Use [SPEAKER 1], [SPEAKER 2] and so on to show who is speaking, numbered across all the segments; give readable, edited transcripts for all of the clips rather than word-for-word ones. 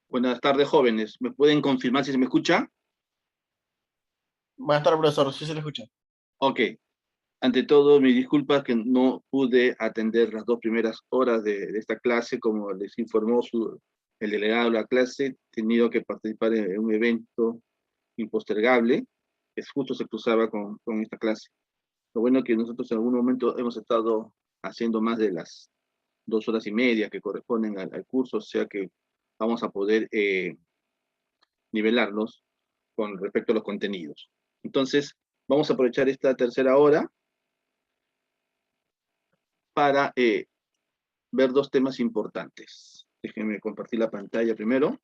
[SPEAKER 1] Buenas tardes, jóvenes. ¿Me pueden confirmar si se me escucha?
[SPEAKER 2] Buenas tardes, profesor. Sí se le escucha.
[SPEAKER 1] Ok. Ante todo, mis disculpas que no pude atender las dos primeras horas de esta clase, como les informó el delegado de la clase. He tenido que participar en un evento impostergable, que justo se cruzaba con esta clase. Lo bueno es que nosotros en algún momento hemos estado haciendo más de las 2 horas y media que corresponden al curso, o sea que vamos a poder nivelarlos con respecto a los contenidos. Entonces, vamos a aprovechar esta tercera hora para ver dos temas importantes. Déjenme compartir la pantalla primero.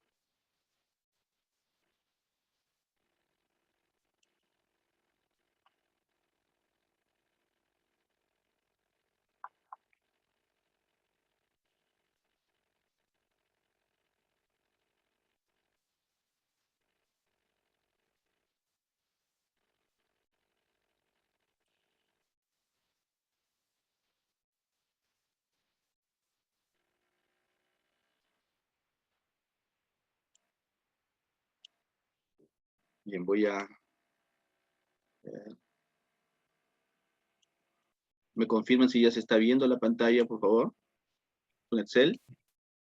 [SPEAKER 1] Bien, voy a... ¿Me confirman si ya se está viendo la pantalla, por favor? ¿Con Excel?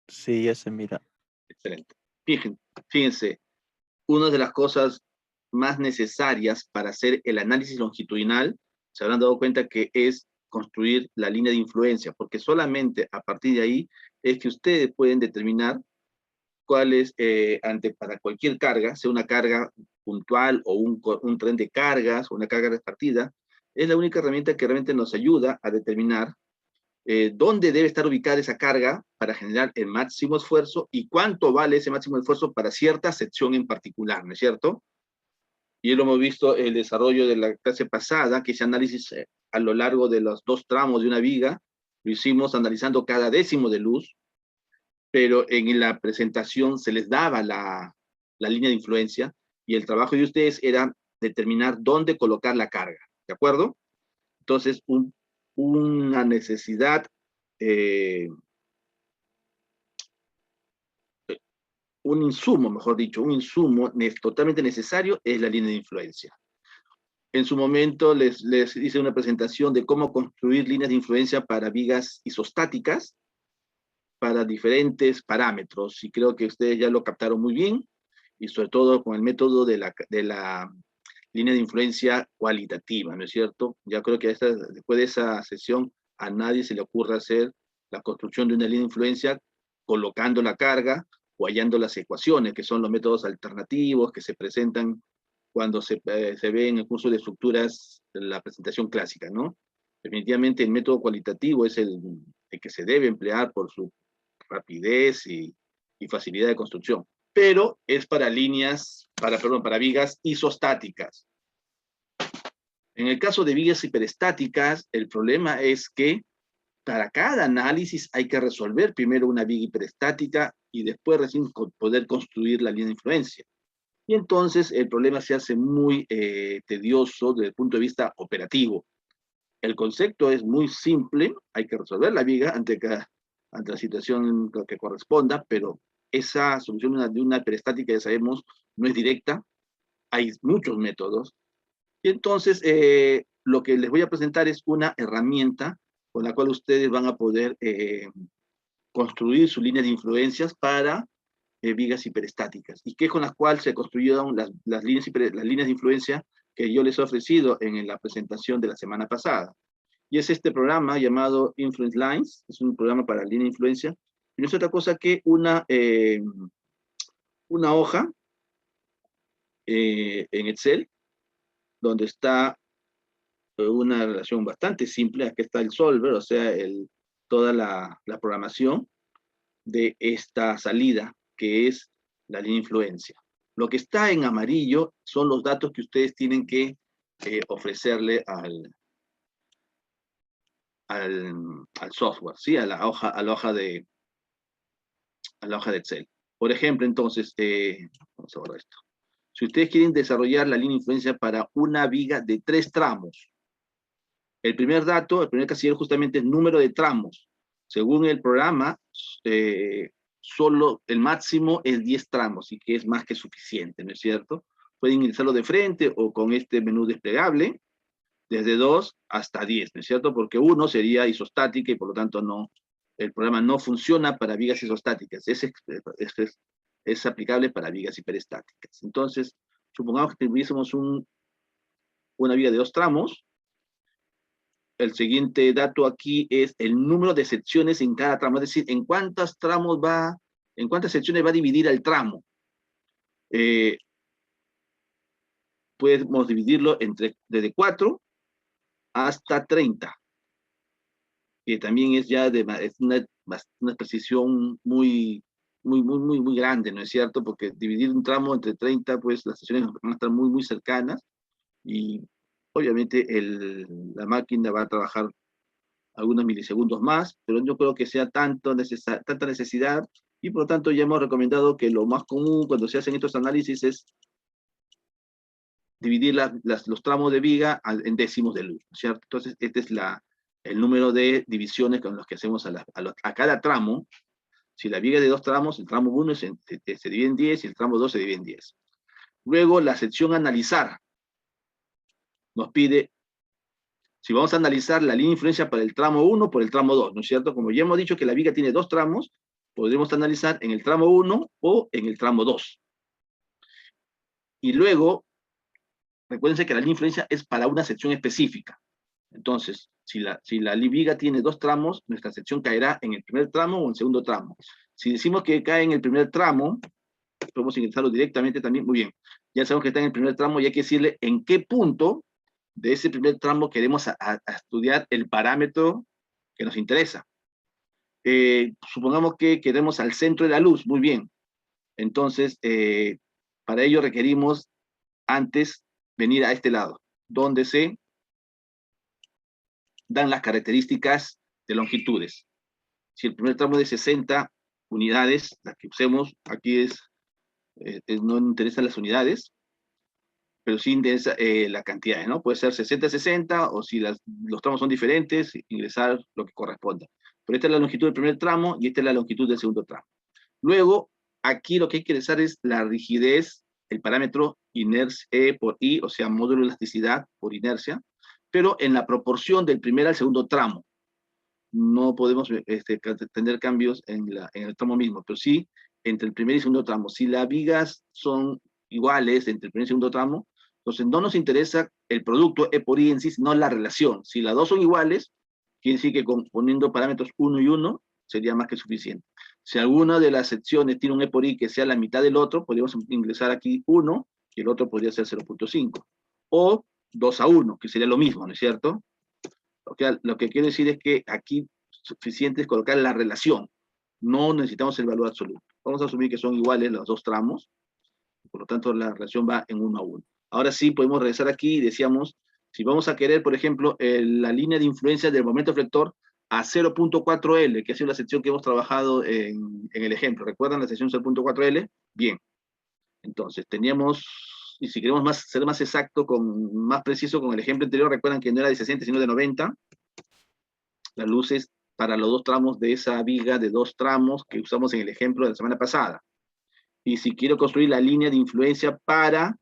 [SPEAKER 3] Sí, ya se mira.
[SPEAKER 1] Excelente. Fíjense, una de las cosas más necesarias para hacer el análisis longitudinal, se habrán dado cuenta que es construir la línea de influencia, porque solamente a partir de ahí es que ustedes pueden determinar cuál es, para cualquier carga, sea una carga puntual o un tren de cargas o una carga repartida, es la única herramienta que realmente nos ayuda a determinar dónde debe estar ubicada esa carga para generar el máximo esfuerzo y cuánto vale ese máximo esfuerzo para cierta sección en particular, ¿no es cierto? Y lo hemos visto el desarrollo de la clase pasada, que ese análisis a lo largo de los dos tramos de una viga, lo hicimos analizando cada décimo de luz, pero en la presentación se les daba la línea de influencia y el trabajo de ustedes era determinar dónde colocar la carga, ¿de acuerdo? Entonces, una necesidad, eh, un insumo, mejor dicho, un insumo totalmente necesario es la línea de influencia. En su momento les hice una presentación de cómo construir líneas de influencia para vigas isostáticas, para diferentes parámetros, y creo que ustedes ya lo captaron muy bien, y sobre todo con el método de la línea de influencia cualitativa, ¿no es cierto? Ya creo que después de esa sesión a nadie se le ocurre hacer la construcción de una línea de influencia colocando la carga o hallando las ecuaciones, que son los métodos alternativos que se presentan cuando se ve en el curso de estructuras de la presentación clásica, ¿no? Definitivamente el método cualitativo es el que se debe emplear por su rapidez y facilidad de construcción, pero es para para vigas isostáticas. En el caso de vigas hiperestáticas, el problema es que para cada análisis hay que resolver primero una viga hiperestática y después recién poder construir la línea de influencia. Y entonces el problema se hace muy tedioso desde el punto de vista operativo. El concepto es muy simple, hay que resolver la viga ante la situación que corresponda, pero esa solución de una hiperestática, ya sabemos, no es directa, hay muchos métodos. Y entonces lo que les voy a presentar es una herramienta con la cual ustedes van a poder construir su línea de influencias para vigas hiperestáticas, y que es con las cuales se construyeron las líneas de influencia que yo les he ofrecido en la presentación de la semana pasada. Y es este programa llamado Influence Lines, es un programa para línea de influencia, y no es otra cosa que una hoja en Excel, donde está una relación bastante simple. Aquí está el solver, o sea, toda la programación de esta salida, que es la línea de influencia. Lo que está en amarillo son los datos que ustedes tienen que ofrecerle al software, ¿sí? A la hoja de Excel. Por ejemplo, entonces, vamos a borrar esto. Si ustedes quieren desarrollar la línea de influencia para una viga de 3 tramos, el primer casillero justamente es número de tramos. Según el programa, solo el máximo es 10 tramos y que es más que suficiente, ¿no es cierto? Pueden ingresarlo de frente o con este menú desplegable, desde 2 hasta 10, ¿no es cierto? Porque 1 sería isostática y por lo tanto no, el programa no funciona para vigas isostáticas, es aplicable para vigas hiperestáticas. Entonces, supongamos que tuviésemos una viga de 2 tramos. El siguiente dato aquí es el número de secciones en cada tramo, es decir, en cuántas secciones va a dividir el tramo. Podemos dividirlo desde 4 hasta 30, que también es ya es una precisión muy grande, ¿no es cierto? Porque dividir un tramo entre 30, pues las secciones van a estar muy cercanas y obviamente la máquina va a trabajar algunos milisegundos más, pero yo creo que sea tanta necesidad, y por lo tanto ya hemos recomendado que lo más común cuando se hacen estos análisis es dividir los tramos de viga en décimos de luz, ¿cierto? Entonces, este es el número de divisiones con los que hacemos a cada tramo. Si la viga es de 2 tramos, el tramo 1 se divide en 10 y el tramo 2 se divide en 10. Luego, la sección analizar nos pide si vamos a analizar la línea de influencia para el tramo 1 por el tramo 2, ¿no es cierto? Como ya hemos dicho que la viga tiene 2 tramos, podremos analizar en el tramo 1 o en el tramo 2. Y luego, recuérdense que la línea de influencia es para una sección específica. Entonces, si la viga tiene 2 tramos, nuestra sección caerá en el primer tramo o en el segundo tramo. Si decimos que cae en el primer tramo, podemos ingresarlo directamente también, muy bien. Ya sabemos que está en el primer tramo y hay que decirle en qué punto de ese primer tramo queremos a estudiar el parámetro que nos interesa. Supongamos que queremos al centro de la luz, muy bien. Entonces, para ello requerimos antes venir a este lado, donde se dan las características de longitudes. Si el primer tramo es de 60 unidades, la que usemos aquí no interesan las unidades, pero sí interesa la cantidad, ¿no? Puede ser 60-60, o si los tramos son diferentes, ingresar lo que corresponda. Pero esta es la longitud del primer tramo y esta es la longitud del segundo tramo. Luego, aquí lo que hay que ingresar es la rigidez, el parámetro inercia por I, o sea, módulo de elasticidad por inercia, pero en la proporción del primer al segundo tramo. No podemos tener cambios en el tramo mismo, pero sí entre el primer y segundo tramo. Si las vigas son iguales entre el primer y segundo tramo, entonces no nos interesa el producto E por I en sí, sino la relación. Si las dos son iguales, quiere decir que poniendo parámetros 1 y 1 sería más que suficiente. Si alguna de las secciones tiene un E por I que sea la mitad del otro, podríamos ingresar aquí 1 y el otro podría ser 0.5. O 2:1, que sería lo mismo, ¿no es cierto? Lo que quiero decir es que aquí suficiente es colocar la relación. No necesitamos el valor absoluto. Vamos a asumir que son iguales los dos tramos. Por lo tanto, la relación va en 1:1. Ahora sí, podemos regresar aquí y decíamos, si vamos a querer, por ejemplo, la línea de influencia del momento flector a 0.4L, que ha sido la sección que hemos trabajado en el ejemplo. ¿Recuerdan la sección 0.4L? Bien. Entonces, teníamos, y si queremos ser más exacto, más preciso con el ejemplo anterior, recuerdan que no era de 60, sino de 90. Las luces para los 2 tramos de esa viga de 2 tramos que usamos en el ejemplo de la semana pasada. Y si quiero construir la línea de influencia para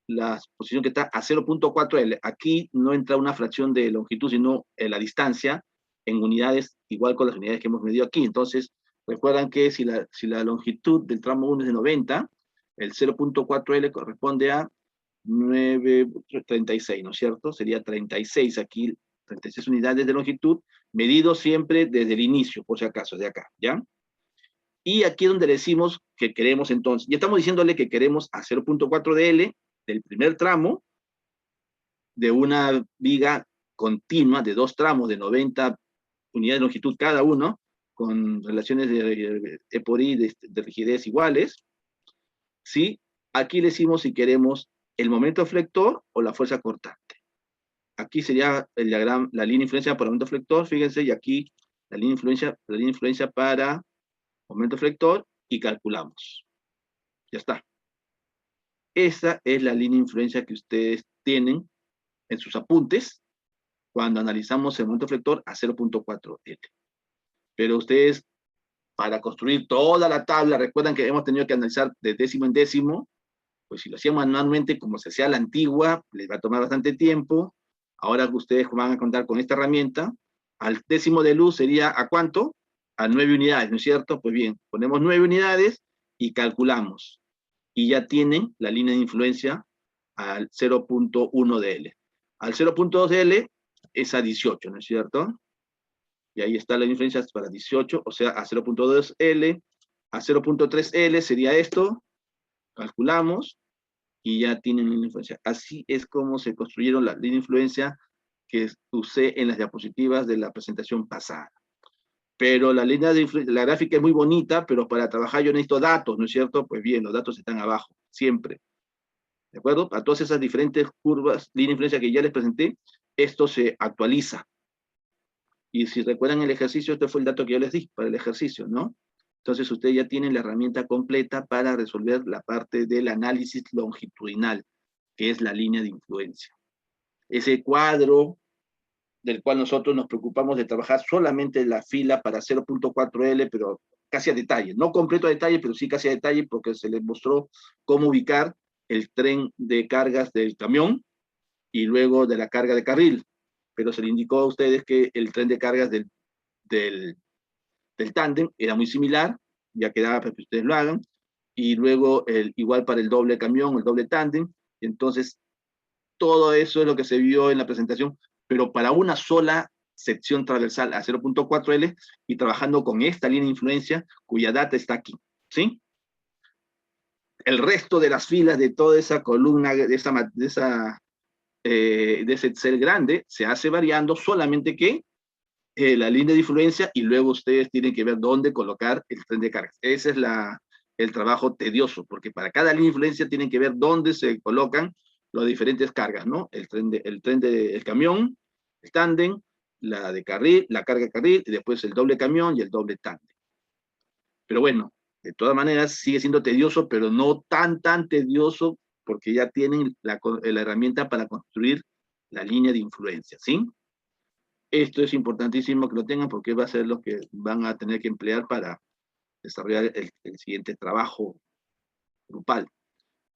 [SPEAKER 1] la posición que está a 0.4L, aquí no entra una fracción de longitud, sino la distancia en unidades, igual con las unidades que hemos medido aquí. Entonces, recuerdan que si la longitud del tramo 1 es de 90, el 0.4L corresponde a 936, ¿no es cierto? Sería 36 aquí, 36 unidades de longitud, medido siempre desde el inicio, por si acaso, de acá, ¿ya? Y aquí es donde decimos que queremos entonces, ya estamos diciéndole que queremos a 0.4 de L del primer tramo de una viga continua de 2 tramos de 90 unidades de longitud cada uno, con relaciones de E por I de rigidez iguales, ¿sí? Aquí le decimos si queremos el momento flector o la fuerza cortante. Aquí sería el diagrama, la línea de influencia para momento flector, fíjense, y aquí la línea de influencia para momento flector, y calculamos. Ya está. Esa es la línea de influencia que ustedes tienen en sus apuntes cuando analizamos el momento flector a 0.4L. Pero ustedes para construir toda la tabla, recuerdan que hemos tenido que analizar de décimo en décimo, pues si lo hacían manualmente, como se hacía a la antigua, les va a tomar bastante tiempo. Ahora ustedes van a contar con esta herramienta. Al décimo de luz sería, ¿a cuánto? A 9 unidades, ¿no es cierto? Pues bien, ponemos 9 unidades y calculamos. Y ya tienen la línea de influencia al 0.1 de L. Al 0.2 de L es a 18, ¿no es cierto? Y ahí está la influencia para 18, o sea, a 0.2 L, a 0.3 L sería esto, calculamos, y ya tienen línea de influencia. Así es como se construyeron las líneas de influencia que usé en las diapositivas de la presentación pasada. Pero la línea de la gráfica es muy bonita, pero para trabajar yo necesito datos, ¿no es cierto? Pues bien, los datos están abajo, siempre. ¿De acuerdo? A todas esas diferentes curvas, línea de influencia que ya les presenté, esto se actualiza. Y si recuerdan el ejercicio, este fue el dato que yo les di para el ejercicio, ¿no? Entonces ustedes ya tienen la herramienta completa para resolver la parte del análisis longitudinal, que es la línea de influencia. Ese cuadro del cual nosotros nos preocupamos de trabajar solamente la fila para 0.4L, pero casi a detalle, no completo a detalle, pero sí casi a detalle, porque se les mostró cómo ubicar el tren de cargas del camión y luego de la carga de carril, pero se le indicó a ustedes que el tren de cargas del tándem era muy similar, ya quedaba para que ustedes lo hagan, y luego igual para el doble camión, el doble tándem, entonces todo eso es lo que se vio en la presentación, pero para una sola sección transversal a 0.4L y trabajando con esta línea de influencia cuya data está aquí, ¿sí? El resto de las filas de toda esa columna, de ese cel grande, se hace variando solamente que la línea de influencia y luego ustedes tienen que ver dónde colocar el tren de cargas. Ese es el trabajo tedioso, porque para cada línea de influencia tienen que ver dónde se colocan las diferentes cargas, ¿no? El tren del camión, el tándem, la de carril, la carga de carril, y después el doble camión y el doble tándem. Pero bueno, de todas maneras sigue siendo tedioso, pero no tan tedioso, porque ya tienen la herramienta para construir la línea de influencia, ¿sí? Esto es importantísimo que lo tengan porque va a ser lo que van a tener que emplear para desarrollar el siguiente trabajo grupal.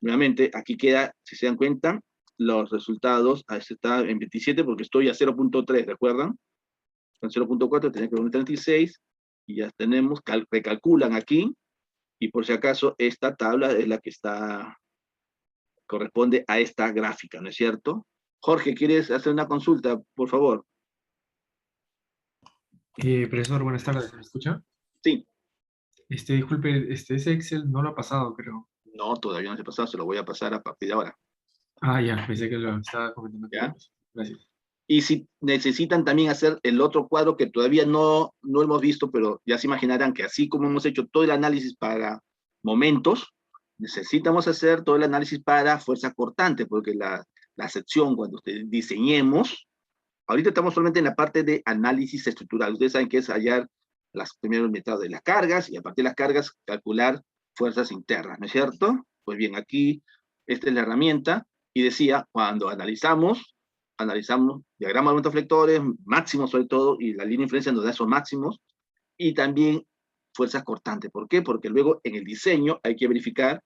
[SPEAKER 1] Nuevamente, aquí queda, si se dan cuenta, los resultados, este está en 27 porque estoy a 0.3, ¿recuerdan? En 0.4 tenía que poner 36 y ya tenemos, recalculan aquí, y por si acaso esta tabla es la que corresponde a esta gráfica, ¿no es cierto? Jorge, ¿quieres hacer una consulta, por favor?
[SPEAKER 2] Profesor, buenas tardes, ¿me escucha?
[SPEAKER 1] Sí.
[SPEAKER 2] Disculpe, ese Excel no lo ha pasado, creo.
[SPEAKER 1] No, todavía no se ha pasado, se lo voy a pasar a partir de ahora.
[SPEAKER 2] Ah, ya, pensé que lo estaba comentando con
[SPEAKER 1] ¿Ya?
[SPEAKER 2] otros. Gracias.
[SPEAKER 1] Y si necesitan también hacer el otro cuadro que todavía no hemos visto, pero ya se imaginarán que así como hemos hecho todo el análisis para momentos, necesitamos hacer todo el análisis para fuerza cortante, porque la sección cuando diseñemos, ahorita estamos solamente en la parte de análisis estructural. Ustedes saben que es hallar las primeros metados de las cargas y a partir de las cargas calcular fuerzas internas, ¿no es cierto? Pues bien, aquí esta es la herramienta y decía, cuando analizamos diagrama de momentos flectores, máximos sobre todo, y la línea de influencia nos da esos máximos, y también fuerzas cortantes. ¿Por qué? Porque luego en el diseño hay que verificar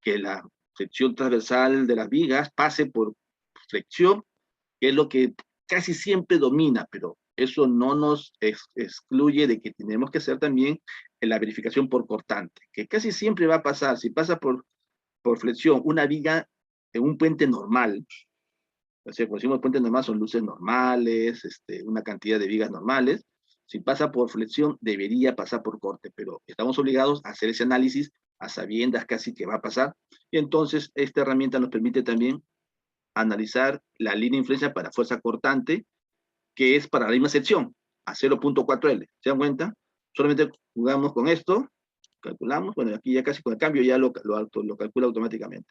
[SPEAKER 1] que la sección transversal de las vigas pase por flexión, que es lo que casi siempre domina, pero eso no nos excluye de que tenemos que hacer también la verificación por cortante, que casi siempre va a pasar, si pasa por flexión, una viga en un puente normal, o sea, cuando decimos puente normal son luces normales, una cantidad de vigas normales, si pasa por flexión debería pasar por corte, pero estamos obligados a hacer ese análisis a sabiendas casi que va a pasar, y entonces esta herramienta nos permite también analizar la línea de influencia para fuerza cortante, que es para la misma sección, a 0.4L. ¿Se dan cuenta? Solamente jugamos con esto, calculamos, bueno, aquí ya casi con el cambio ya lo calcula automáticamente.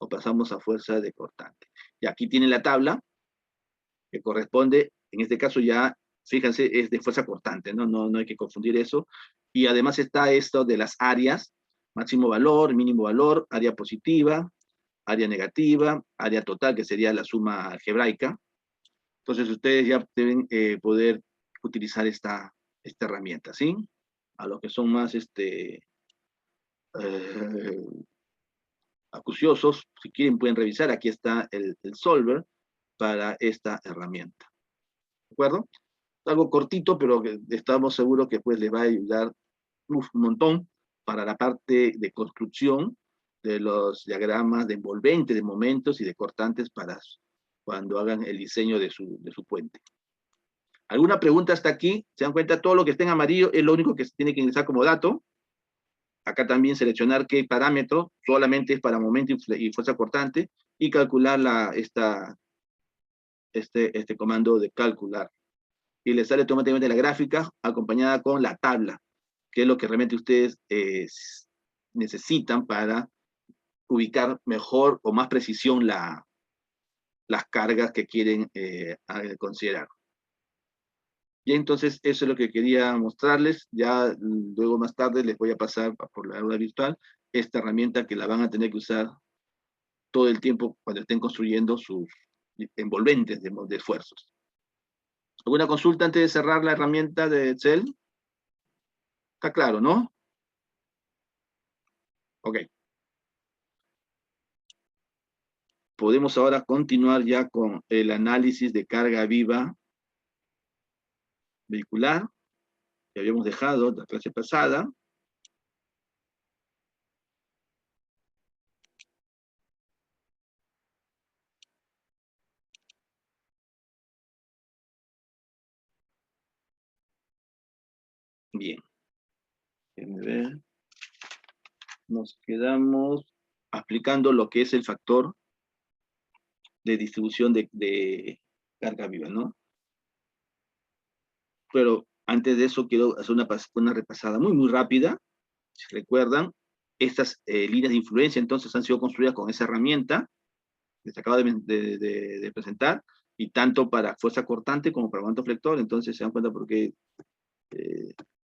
[SPEAKER 1] O pasamos a fuerza de cortante. Y aquí tiene la tabla, que corresponde, en este caso ya, fíjense, es de fuerza cortante, ¿no? No hay que confundir eso. Y además está esto de las áreas, máximo valor, mínimo valor, área positiva, área negativa, área total, que sería la suma algebraica. Entonces ustedes ya deben poder utilizar esta herramienta, ¿sí? a los que son más acuciosos, si quieren pueden revisar, aquí está el solver para esta herramienta. ¿De acuerdo? Algo cortito, pero que estamos seguros que pues les va a ayudar un montón para la parte de construcción de los diagramas de envolvente, de momentos y de cortantes para cuando hagan el diseño de su puente. ¿Alguna pregunta hasta aquí? ¿Se dan cuenta? Todo lo que esté en amarillo es lo único que se tiene que ingresar como dato. Acá también seleccionar qué parámetro, solamente es para momento y fuerza cortante, y calcular este comando de calcular. Y le sale automáticamente la gráfica acompañada con la tabla, que es lo que realmente ustedes necesitan para ubicar mejor o más precisión las cargas que quieren considerar. Y entonces eso es lo que quería mostrarles. Ya luego más tarde les voy a pasar por la aula virtual esta herramienta que la van a tener que usar todo el tiempo cuando estén construyendo sus envolventes de esfuerzos. ¿Alguna consulta antes de cerrar la herramienta de Excel? Está claro, ¿no? Ok. Podemos ahora continuar ya con el análisis de carga viva vehicular, que habíamos dejado la clase pasada. Bien. Déjenme ver. Nos quedamos aplicando lo que es el factor de distribución de carga viva, ¿no? Pero antes de eso quiero hacer una repasada muy rápida. Si recuerdan, estas líneas de influencia entonces han sido construidas con esa herramienta que se acaba de presentar, y tanto para fuerza cortante como para momento flector. Entonces se dan cuenta porque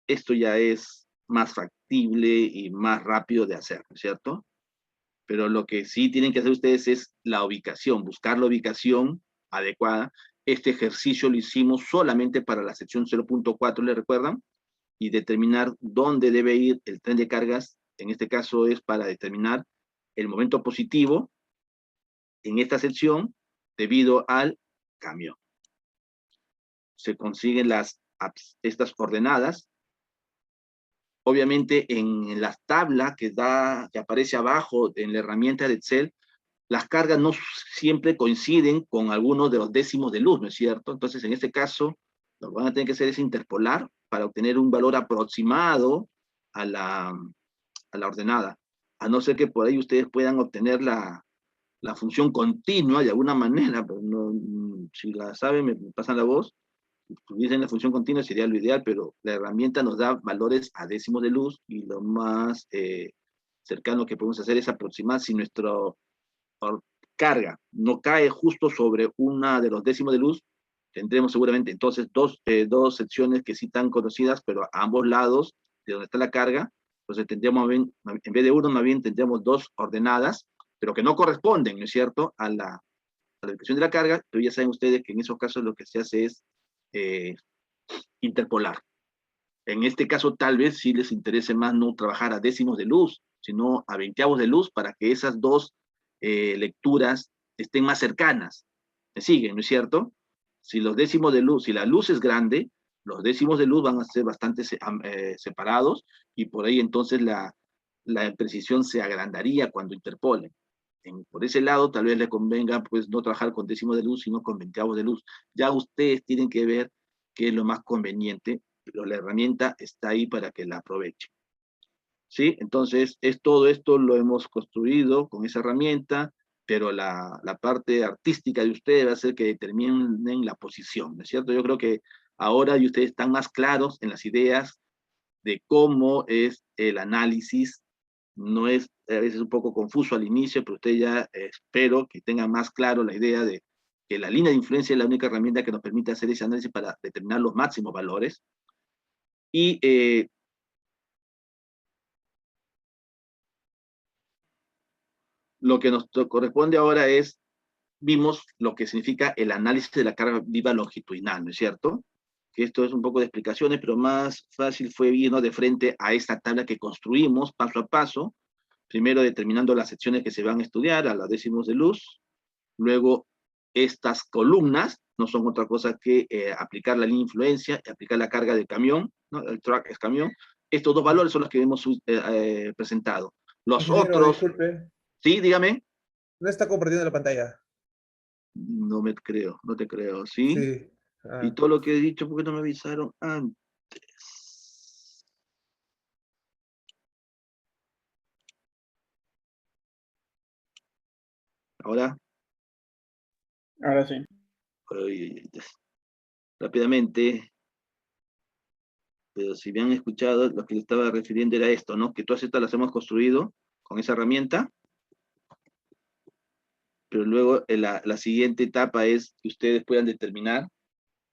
[SPEAKER 1] esto ya es más factible y más rápido de hacer, ¿no es cierto? Pero lo que sí tienen que hacer ustedes es la ubicación, buscar la ubicación adecuada. Este ejercicio lo hicimos solamente para la sección 0.4, ¿le recuerdan? Y determinar dónde debe ir el tren de cargas. En este caso es para determinar el momento positivo en esta sección debido al cambio. Se consiguen estas ordenadas. Obviamente en la tabla que aparece abajo en la herramienta de Excel, las cargas no siempre coinciden con algunos de los décimos de luz, ¿no es cierto? Entonces, en este caso, lo que van a tener que hacer es interpolar para obtener un valor aproximado a la ordenada. A no ser que por ahí ustedes puedan obtener la función continua de alguna manera, pero no, si la saben, me pasan la voz. Si tuviesen la función continua sería lo ideal, pero la herramienta nos da valores a décimos de luz, y lo más cercano que podemos hacer es aproximar. Si nuestra carga no cae justo sobre una de los décimos de luz, tendremos seguramente entonces dos secciones que sí están conocidas, pero a ambos lados de donde está la carga. Entonces tendríamos, en vez de uno, más bien tendríamos dos ordenadas, pero que no corresponden, ¿no es cierto?, a la ubicación de la carga. Pero ya saben ustedes que en esos casos lo que se hace es interpolar. En este caso tal vez sí les interese más no trabajar a décimos de luz, sino a veinteavos de luz, para que esas dos lecturas estén más cercanas. ¿Me siguen, no es cierto? Si los décimos de luz, si la luz es grande, los décimos de luz van a ser bastante separados, y por ahí entonces la precisión se agrandaría cuando interpolen. Por ese lado tal vez le convenga pues no trabajar con décimos de luz, sino con veinteavos de luz. Ya ustedes tienen que ver qué es lo más conveniente, pero la herramienta está ahí para que la aprovechen. ¿Sí? Entonces, todo esto lo hemos construido con esa herramienta, pero la parte artística de ustedes va a ser que determinen la posición, ¿no es cierto? Yo creo que ahora ustedes están más claros en las ideas de cómo es el análisis. No es a veces un poco confuso al inicio, pero ustedes ya espero que tengan más claro la idea de que la línea de influencia es la única herramienta que nos permite hacer ese análisis para determinar los máximos valores. Y lo que nos corresponde ahora vimos lo que significa el análisis de la carga viva longitudinal, ¿no es cierto? que esto es un poco de explicaciones, pero más fácil fue irnos de frente a esta tabla que construimos paso a paso, primero determinando las secciones que se van a estudiar a las décimos de luz, luego estas columnas no son otra cosa que aplicar la línea de influencia, aplicar la carga del camión, ¿no? El track es camión. Estos dos valores son los que hemos presentado. Los
[SPEAKER 4] Ingeniero,
[SPEAKER 1] otros,
[SPEAKER 4] disculpe,
[SPEAKER 1] sí, dígame.
[SPEAKER 4] no está compartiendo la pantalla.
[SPEAKER 1] No me creo, no te creo, ¿sí?
[SPEAKER 4] Sí.
[SPEAKER 1] Y todo lo que he dicho, ¿por qué no me avisaron antes? Ahora,
[SPEAKER 5] Ahora sí.
[SPEAKER 1] rápidamente, pero si me han escuchado, lo que le estaba refiriendo era esto, ¿no? Que todas estas las hemos construido con esa herramienta, pero luego la siguiente etapa es que ustedes puedan determinar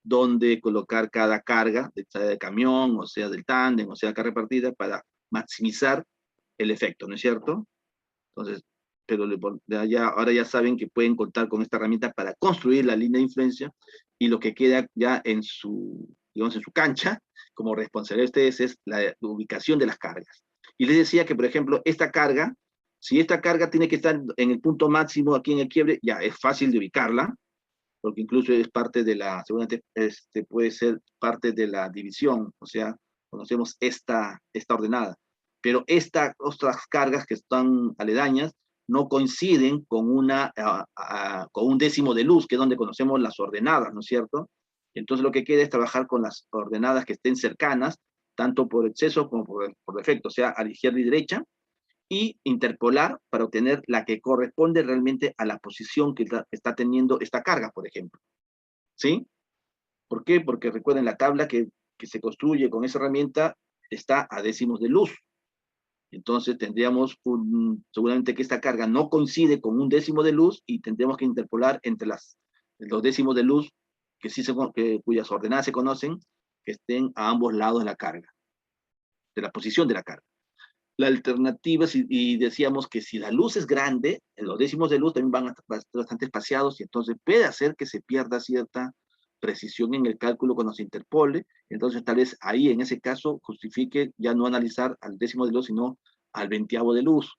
[SPEAKER 1] dónde colocar cada carga, sea del camión, o sea del tándem, o sea carga repartida, para maximizar el efecto, ¿no es cierto? Entonces, pero ahora ya saben que pueden contar con esta herramienta para construir la línea de influencia, y lo que queda ya en su, digamos, en su cancha, como responsabilidad de ustedes, es la ubicación de las cargas. Y les decía que, por ejemplo, esta carga, si esta carga tiene que estar en el punto máximo aquí en el quiebre, ya es fácil de ubicarla, porque incluso es parte de la, seguramente puede ser parte de la división, o sea, conocemos esta ordenada. Pero estas otras cargas que están aledañas no coinciden con, con un décimo de luz, que es donde conocemos las ordenadas, ¿no es cierto? Entonces lo que queda es trabajar con las ordenadas que estén cercanas, tanto por exceso como por defecto, o sea, a la izquierda y derecha, y interpolar para obtener la que corresponde realmente a la posición que está teniendo esta carga, por ejemplo. ¿Sí? ¿Por qué? Porque recuerden, la tabla que se construye con esa herramienta está a décimos de luz. Entonces tendríamos seguramente que esta carga no coincide con un décimo de luz, y tendríamos que interpolar entre los décimos de luz cuyas ordenadas se conocen, que estén a ambos lados de la carga, de la posición de la carga. La alternativa, y decíamos que si la luz es grande, los décimos de luz también van a estar bastante espaciados, y entonces puede hacer que se pierda cierta precisión en el cálculo cuando se interpole. Entonces tal vez ahí, en ese caso, justifique ya no analizar al décimo de luz, sino al veintiavo de luz.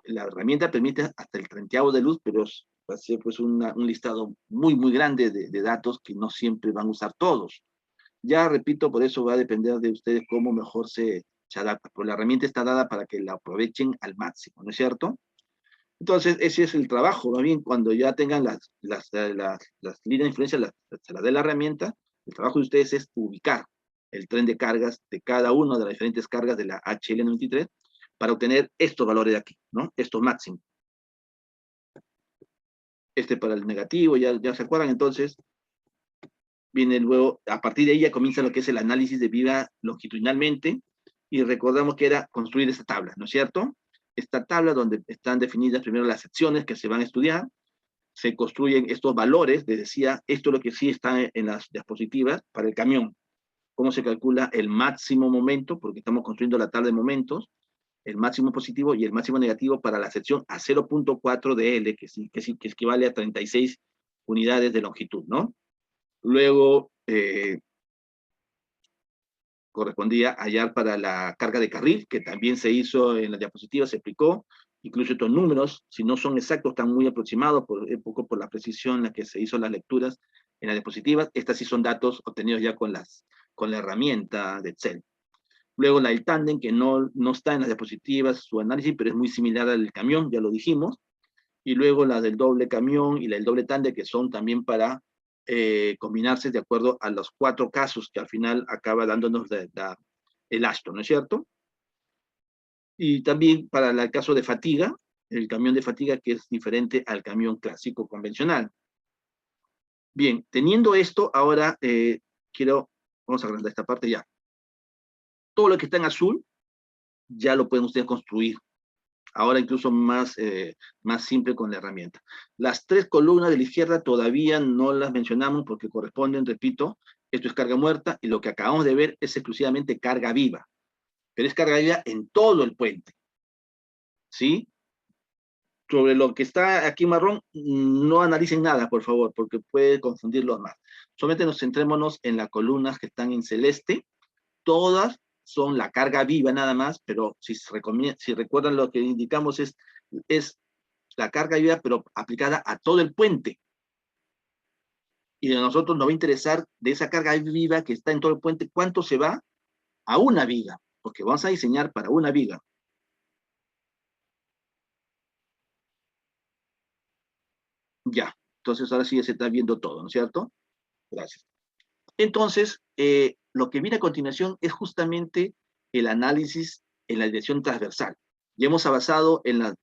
[SPEAKER 1] La herramienta permite hasta el treintaavo de luz, pero va a ser pues un listado muy, muy grande de datos que no siempre van a usar todos. Ya repito, por eso va a depender de ustedes cómo mejor se adapta, pero la herramienta está dada para que la aprovechen al máximo, ¿no es cierto? Entonces, ese es el trabajo. Más bien, cuando ya tengan las líneas de influencia, se las dé la herramienta, el trabajo de ustedes es ubicar el tren de cargas de cada una de las diferentes cargas de la HL93 para obtener estos valores de aquí, ¿no? Estos máximos. Para el negativo, ya se acuerdan. Entonces, viene luego, a partir de ahí ya comienza lo que es el análisis de viga longitudinalmente, y recordamos que era construir esta tabla, ¿no es cierto? Esta tabla donde están definidas primero las secciones que se van a estudiar, se construyen estos valores, les decía, esto es lo que sí está en las diapositivas para el camión. Cómo se calcula el máximo momento, porque estamos construyendo la tabla de momentos, el máximo positivo y el máximo negativo para la sección a 0.4 de L, que equivale a 36 unidades de longitud, ¿no? Luego, correspondía hallar para la carga de carril, que también se hizo en la diapositiva, se explicó. Incluso estos números, si no son exactos, están muy aproximados, un poco por la precisión en la que se hizo las lecturas en la diapositiva. Estas sí son datos obtenidos ya con la herramienta de Excel. Luego la del tándem, que no está en las diapositivas, su análisis, pero es muy similar al del camión, ya lo dijimos. Y luego la del doble camión y la del doble tándem, que son también para combinarse de acuerdo a los 4 casos que al final acaba dándonos el Ashton, ¿no es cierto? Y también para el caso de fatiga, el camión de fatiga, que es diferente al camión clásico convencional. Bien, teniendo esto, ahora vamos a agrandar esta parte ya. Todo lo que está en azul, ya lo pueden ustedes construir. Ahora incluso más simple con la herramienta. Las 3 columnas de la izquierda todavía no las mencionamos porque corresponden, repito, esto es carga muerta, y lo que acabamos de ver es exclusivamente carga viva. Pero es carga viva en todo el puente. ¿Sí? Sobre lo que está aquí marrón, no analicen nada, por favor, porque puede confundirlos más. Solamente nos centrémonos en las columnas que están en celeste. Todas son la carga viva nada más, pero si recuerdan lo que indicamos es la carga viva, pero aplicada a todo el puente. Y a nosotros nos va a interesar de esa carga viva que está en todo el puente, cuánto se va a una viga, porque vamos a diseñar para una viga. Ya, entonces ahora sí ya se está viendo todo, ¿no es cierto? Gracias. Entonces, lo que viene a continuación es justamente el análisis en la dirección transversal. Ya hemos avanzado en en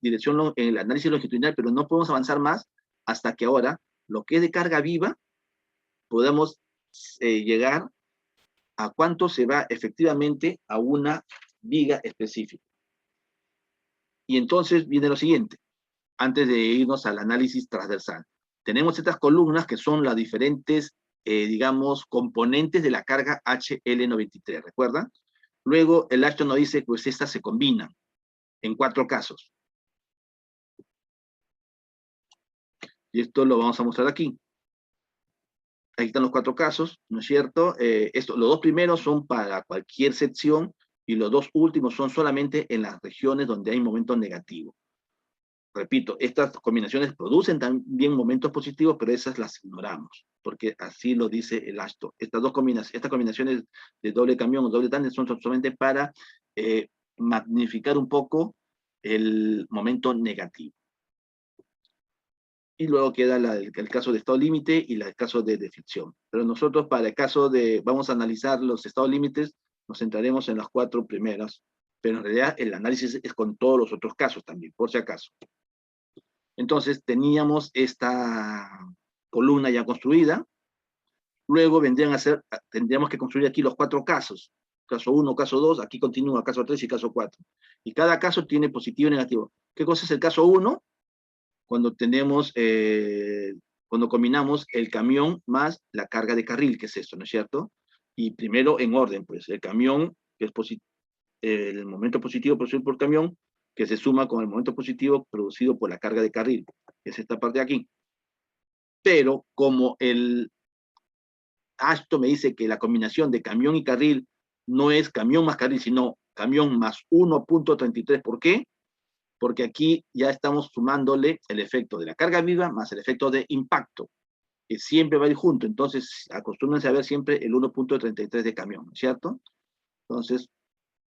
[SPEAKER 1] el análisis longitudinal, pero no podemos avanzar más hasta que ahora, lo que es de carga viva, podamos llegar a cuánto se va efectivamente a una viga específica. Y entonces viene lo siguiente, antes de irnos al análisis transversal. Tenemos estas columnas que son las diferentes, digamos, componentes de la carga HL93, ¿recuerdan? Luego el Ashton nos dice, pues estas se combinan en 4 casos. Y esto lo vamos a mostrar aquí. Aquí están los 4 casos, ¿no es cierto? Los 2 primeros son para cualquier sección y los 2 últimos son solamente en las regiones donde hay momento negativo. Repito, estas combinaciones producen también momentos positivos, pero esas las ignoramos, porque así lo dice el Ashton. Estas combinaciones de doble camión o doble tándem son solamente para magnificar un poco el momento negativo. Y luego queda el caso de estado límite y el caso de deflexión. Pero nosotros para el caso vamos a analizar los estados límites, nos centraremos en las 4 primeras, pero en realidad el análisis es con todos los otros casos también, por si acaso. Entonces teníamos esta columna ya construida, luego tendríamos que construir aquí los 4 casos, caso 1, caso 2, aquí continúa caso 3 y caso 4. Y cada caso tiene positivo y negativo. ¿Qué cosa es el caso 1? Cuando cuando combinamos el camión más la carga de carril, que es esto, ¿no es cierto? Y primero en orden, pues, el camión, que es el momento positivo producido por el camión, que se suma con el momento positivo producido por la carga de carril, que es esta parte de aquí. Pero como el Ashton me dice que la combinación de camión y carril no es camión más carril, sino camión más 1.33, ¿por qué? Porque aquí ya estamos sumándole el efecto de la carga viva más el efecto de impacto, que siempre va a ir junto. Entonces, acostúmense a ver siempre el 1.33 de camión, ¿cierto? Entonces,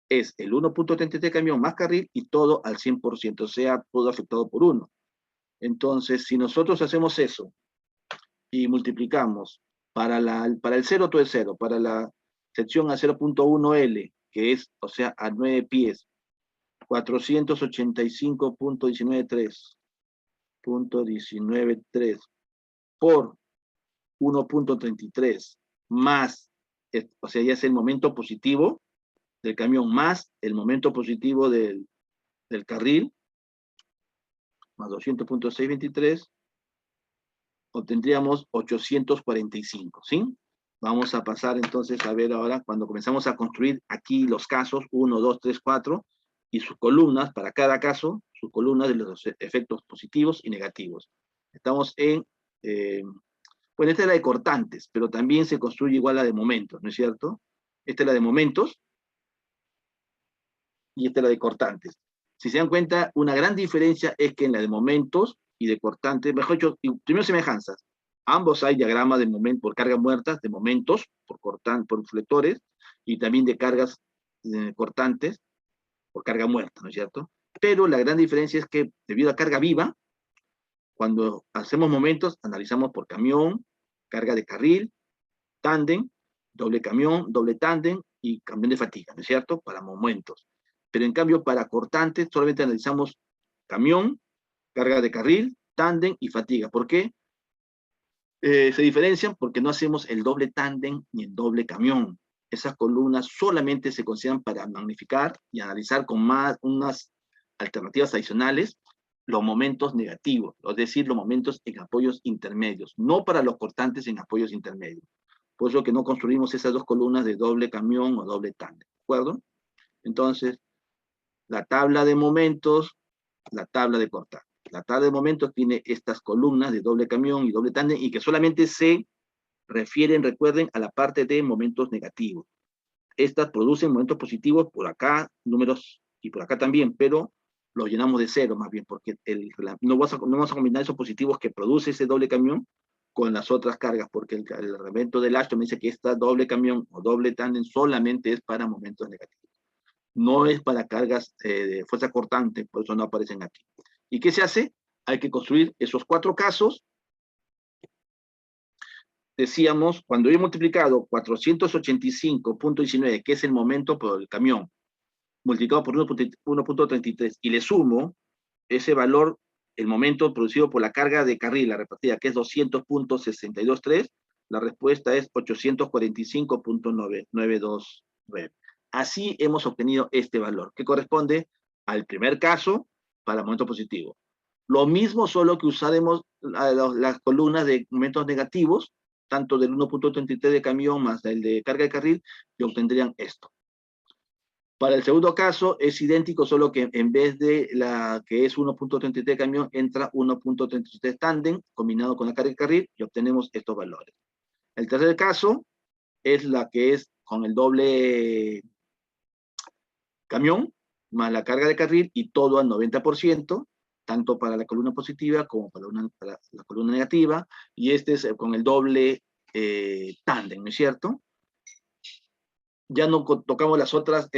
[SPEAKER 1] es el 1.33 de camión más carril y todo al 100%, o sea, todo afectado por 1. Entonces, si nosotros hacemos eso y multiplicamos para el 0, todo es 0, para la sección a 0.1L, que es, o sea, a 9 pies, 485.193.193 por 1.33 más, o sea, ya es el momento positivo del camión más el momento positivo del carril, más 200.623, obtendríamos 845, ¿sí? Vamos a pasar entonces a ver ahora, cuando comenzamos a construir aquí los casos, 1, 2, 3, 4, y sus columnas, para cada caso, sus columnas de los efectos positivos y negativos. Estamos bueno, esta es la de cortantes, pero también se construye igual la de momentos, ¿no es cierto? Esta es la de momentos, y esta es la de cortantes. Si se dan cuenta, una gran diferencia es que en la de momentos y de cortantes, mejor dicho, primero semejanzas. Ambos hay diagramas de momentos por cargas muertas, de momentos, por flectores, y también de cargas cortantes, por carga muerta, ¿no es cierto? Pero la gran diferencia es que debido a carga viva, cuando hacemos momentos, analizamos por camión, carga de carril, tándem, doble camión, doble tándem y camión de fatiga, ¿no es cierto? Para momentos. Pero en cambio, para cortantes, solamente analizamos camión, carga de carril, tándem y fatiga. ¿Por qué? Se diferencian porque no hacemos el doble tándem ni el doble camión. Esas columnas solamente se consideran para magnificar y analizar con unas alternativas adicionales los momentos negativos, es decir, los momentos en apoyos intermedios, no para los cortantes en apoyos intermedios. Por eso que no construimos esas 2 columnas de doble camión o doble tándem, ¿de acuerdo? Entonces, la tabla de momentos, la tabla de cortantes. La tabla de momentos tiene estas columnas de doble camión y doble tándem y que solamente se refieren, recuerden, a la parte de momentos negativos. Estas producen momentos positivos por acá, números, y por acá también, pero los llenamos de cero más bien, porque no vamos a combinar esos positivos que produce ese doble camión con las otras cargas, porque el reglamento del Ashton me dice que esta doble camión o doble tándem solamente es para momentos negativos. No es para cargas de fuerza cortante, por eso no aparecen aquí. ¿Y qué se hace? Hay que construir esos 4 casos. Decíamos, cuando he multiplicado 485.19, que es el momento por el camión, multiplicado por 1.33, y le sumo ese valor, el momento producido por la carga de carril, la repartida, que es 200.623, la respuesta es 845.929. Así hemos obtenido este valor, que corresponde al primer caso para momento positivo. Lo mismo, solo que usaremos las columnas de momentos negativos, tanto del 1.33 de camión más el de carga de carril, y obtendrían esto. Para el segundo caso es idéntico, solo que en vez de la que es 1.33 de camión, entra 1.33 tándem combinado con la carga de carril y obtenemos estos valores. El tercer caso es la que es con el doble camión más la carga de carril y todo al 90%, tanto para la columna positiva como para la columna negativa, y este es con el doble tándem, ¿no es cierto? Ya no tocamos las otras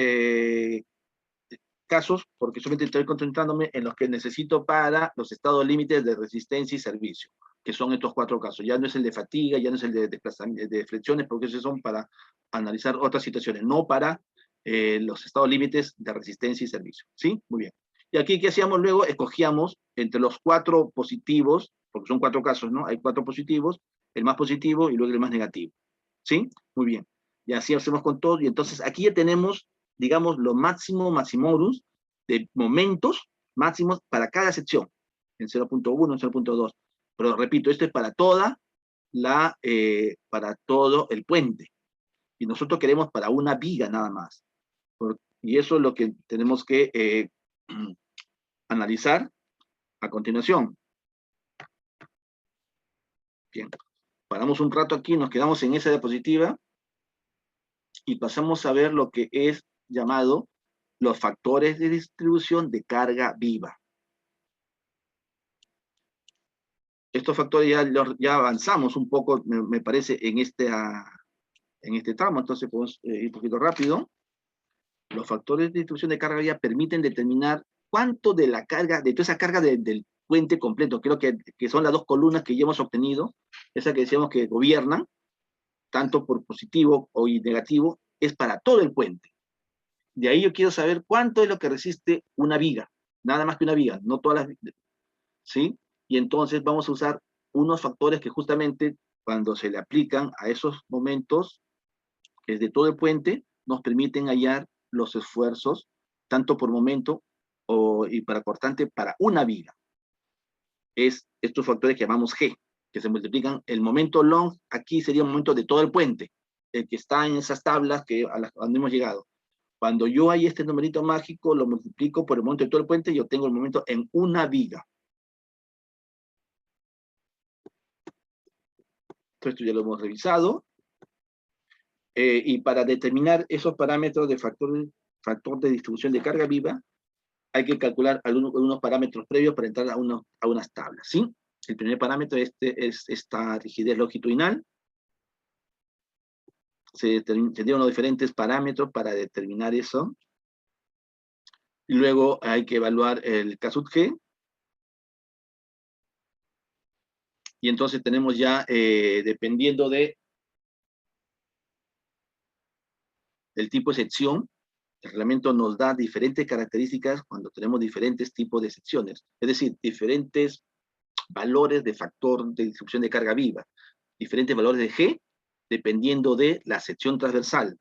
[SPEAKER 1] casos, porque solamente estoy concentrándome en los que necesito para los estados límites de resistencia y servicio, que son estos 4 casos. Ya no es el de fatiga, ya no es el de flexiones, porque esos son para analizar otras situaciones, no para los estados límites de resistencia y servicio. ¿Sí? Muy bien. Y aquí, ¿qué hacíamos luego? Escogíamos entre los 4 positivos, porque son 4 casos, ¿no? Hay 4 positivos, el más positivo y luego el más negativo. ¿Sí? Muy bien. Y así hacemos con todos, y entonces aquí ya tenemos, digamos, lo máximo, maximorus, de momentos máximos para cada sección, en 0.1, en 0.2. Pero repito, esto es para toda para todo el puente. Y nosotros queremos para una viga nada más. Y eso es lo que tenemos que analizar a continuación. Bien, paramos un rato aquí, nos quedamos en esa diapositiva y pasamos a ver lo que es llamado los factores de distribución de carga viva. Estos factores ya avanzamos un poco, me parece, en este tramo, entonces podemos ir un poquito rápido. Los factores de distribución de carga viva permiten determinar cuánto de la carga, de toda esa carga del puente completo, creo que son las 2 columnas que ya hemos obtenido, esa que decíamos que gobiernan, tanto por positivo o negativo, es para todo el puente. De ahí yo quiero saber cuánto es lo que resiste una viga, nada más que una viga, no todas las, ¿sí? Y entonces vamos a usar unos factores que justamente cuando se le aplican a esos momentos, que es de todo el puente, nos permiten hallar los esfuerzos, tanto por momento y para cortante, para una viga. Es estos factores que llamamos G, que se multiplican. El momento long, aquí sería un momento de todo el puente, el que está en esas tablas a las donde hemos llegado. Cuando yo hay este numerito mágico, lo multiplico por el momento de todo el puente y obtengo el momento en una viga. Esto ya lo hemos revisado. Y para determinar esos parámetros de factor de distribución de carga viva, hay que calcular algunos parámetros previos para entrar a unas tablas, ¿sí? El primer parámetro es esta rigidez longitudinal. Se dieron los diferentes parámetros para determinar eso. Y luego hay que evaluar el Kasut G. Y entonces tenemos ya, dependiendo del tipo de sección, el reglamento nos da diferentes características cuando tenemos diferentes tipos de secciones. Es decir, diferentes valores de factor de distribución de carga viva. Diferentes valores de G, dependiendo de la sección transversal.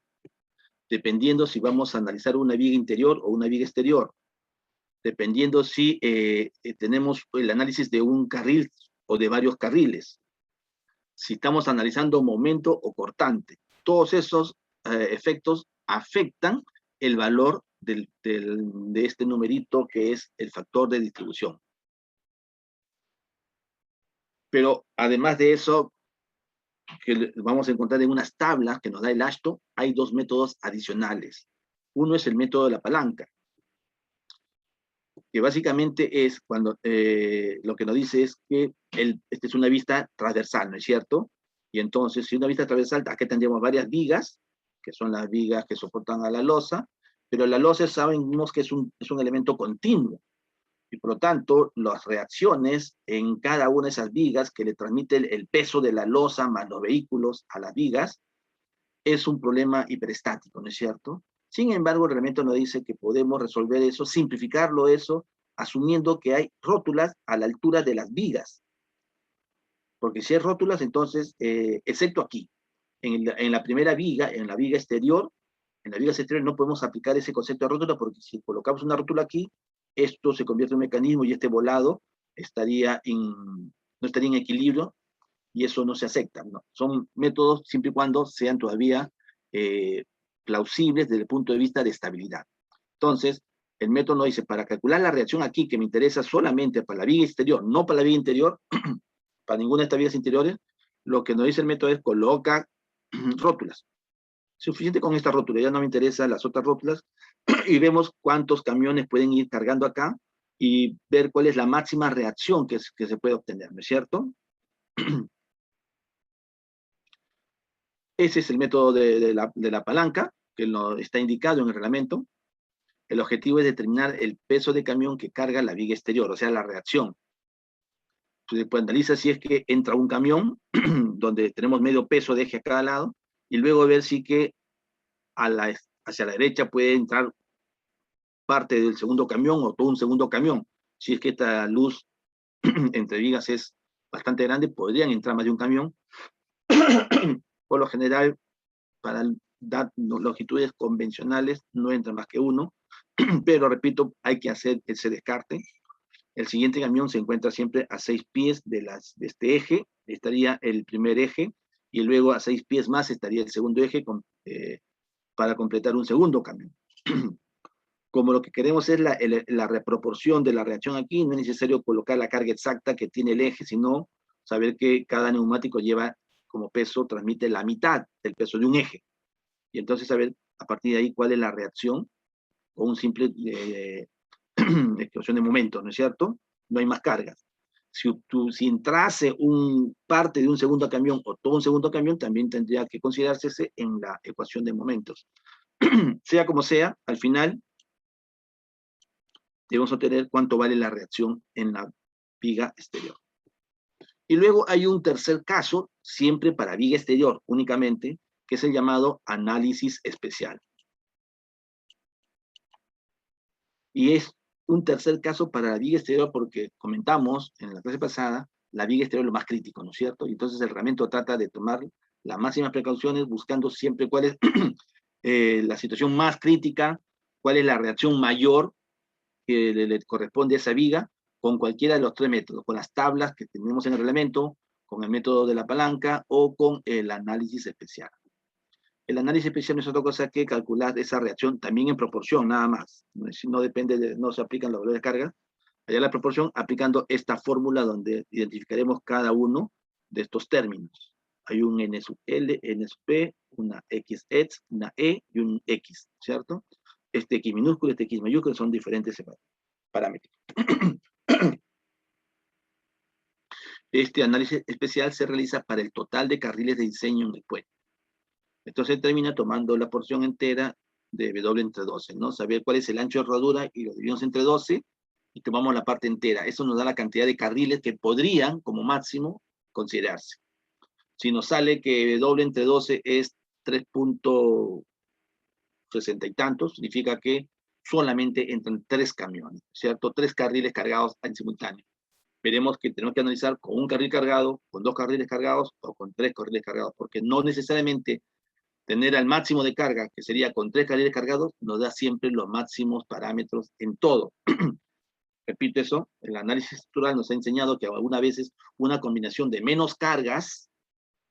[SPEAKER 1] Dependiendo si vamos a analizar una viga interior o una viga exterior. Dependiendo si tenemos el análisis de un carril o de varios carriles. Si estamos analizando momento o cortante. Todos esos efectos afectan el valor de este numerito que es el factor de distribución. Pero además de eso, que vamos a encontrar en unas tablas que nos da el ASHTO, hay dos métodos adicionales. Uno es el método de la palanca, que básicamente es cuando lo que nos dice es que esta es una vista transversal, ¿no es cierto? Y entonces, si una vista transversal, aquí tendríamos varias vigas, que son las vigas que soportan a la losa, pero la losa sabemos que es un elemento continuo, y por lo tanto, las reacciones en cada una de esas vigas que le transmite el peso de la losa más los vehículos a las vigas, es un problema hiperestático, ¿no es cierto? Sin embargo, el reglamento nos dice que podemos resolver eso, simplificarlo eso, asumiendo que hay rótulas a la altura de las vigas. Porque si hay rótulas, entonces, excepto aquí, en la primera viga, en la viga exterior no podemos aplicar ese concepto de rótula, porque si colocamos una rótula aquí, esto se convierte en un mecanismo y este volado no estaría en equilibrio, y eso no se acepta, ¿no? Son métodos siempre y cuando sean todavía plausibles desde el punto de vista de estabilidad. Entonces, el método nos dice, para calcular la reacción aquí, que me interesa solamente para la viga exterior, no para la viga interior, para ninguna de estas vigas interiores, lo que nos dice el método es coloca rótulas. Suficiente con esta rótula, ya no me interesan las otras rótulas, y vemos cuántos camiones pueden ir cargando acá, y ver cuál es la máxima reacción que se puede obtener, ¿no es cierto? Ese es el método de la palanca, que está indicado en el reglamento. El objetivo es determinar el peso de camión que carga la viga exterior, o sea, la reacción. Entonces, pues analiza si es que entra un camión, donde tenemos medio peso de eje a cada lado, y luego ver si que hacia la derecha puede entrar parte del segundo camión o todo un segundo camión. Si es que esta luz entre vigas es bastante grande, podrían entrar más de un camión. Por lo general, para dar longitudes convencionales no entra más que uno, pero repito, hay que hacer ese descarte. El siguiente camión se encuentra siempre a 6 pies de este eje, estaría el primer eje, y luego a 6 pies más estaría el segundo eje para completar un segundo camión. Como lo que queremos es la reproporción de la reacción aquí, no es necesario colocar la carga exacta que tiene el eje, sino saber que cada neumático lleva como peso, transmite la mitad del peso de un eje. Y entonces saber a partir de ahí cuál es la reacción con un simple explosión de momento, ¿no es cierto? No hay más cargas. Si entrase parte de un segundo camión o todo un segundo camión, también tendría que considerarse en la ecuación de momentos. Sea como sea, al final debemos obtener cuánto vale la reacción en la viga exterior. Y luego hay un tercer caso, siempre para viga exterior únicamente, que es el llamado análisis especial. Y es un tercer caso para la viga exterior porque comentamos en la clase pasada, la viga exterior es lo más crítico, ¿no es cierto? Y entonces el reglamento trata de tomar las máximas precauciones buscando siempre cuál es la situación más crítica, cuál es la reacción mayor que le corresponde a esa viga, con cualquiera de los tres métodos, con las tablas que tenemos en el reglamento, con el método de la palanca o con el análisis especial. El análisis especial no es otra cosa que calcular esa reacción también en proporción, nada más. No depende no se aplican los valores de carga. Allá la proporción aplicando esta fórmula donde identificaremos cada uno de estos términos. Hay un N sub L, N sub P, una X, una E y un X, ¿cierto? Este X minúsculo, este X mayúsculo son diferentes parámetros. Este análisis especial se realiza para el total de carriles de diseño en el puente. Entonces termina tomando la porción entera de W entre 12, ¿no? Saber cuál es el ancho de rodadura y lo dividimos entre 12 y tomamos la parte entera. Eso nos da la cantidad de carriles que podrían, como máximo, considerarse. Si nos sale que W entre 12 es 3.60 y tantos, significa que solamente entran 3 camiones, ¿cierto? 3 carriles cargados en simultáneo. Veremos que tenemos que analizar con un carril cargado, con 2 carriles cargados o con 3 carriles cargados, porque no necesariamente tener al máximo de carga, que sería con 3 carriles cargados, nos da siempre los máximos parámetros en todo. Repito eso, el análisis estructural nos ha enseñado que algunas veces una combinación de menos cargas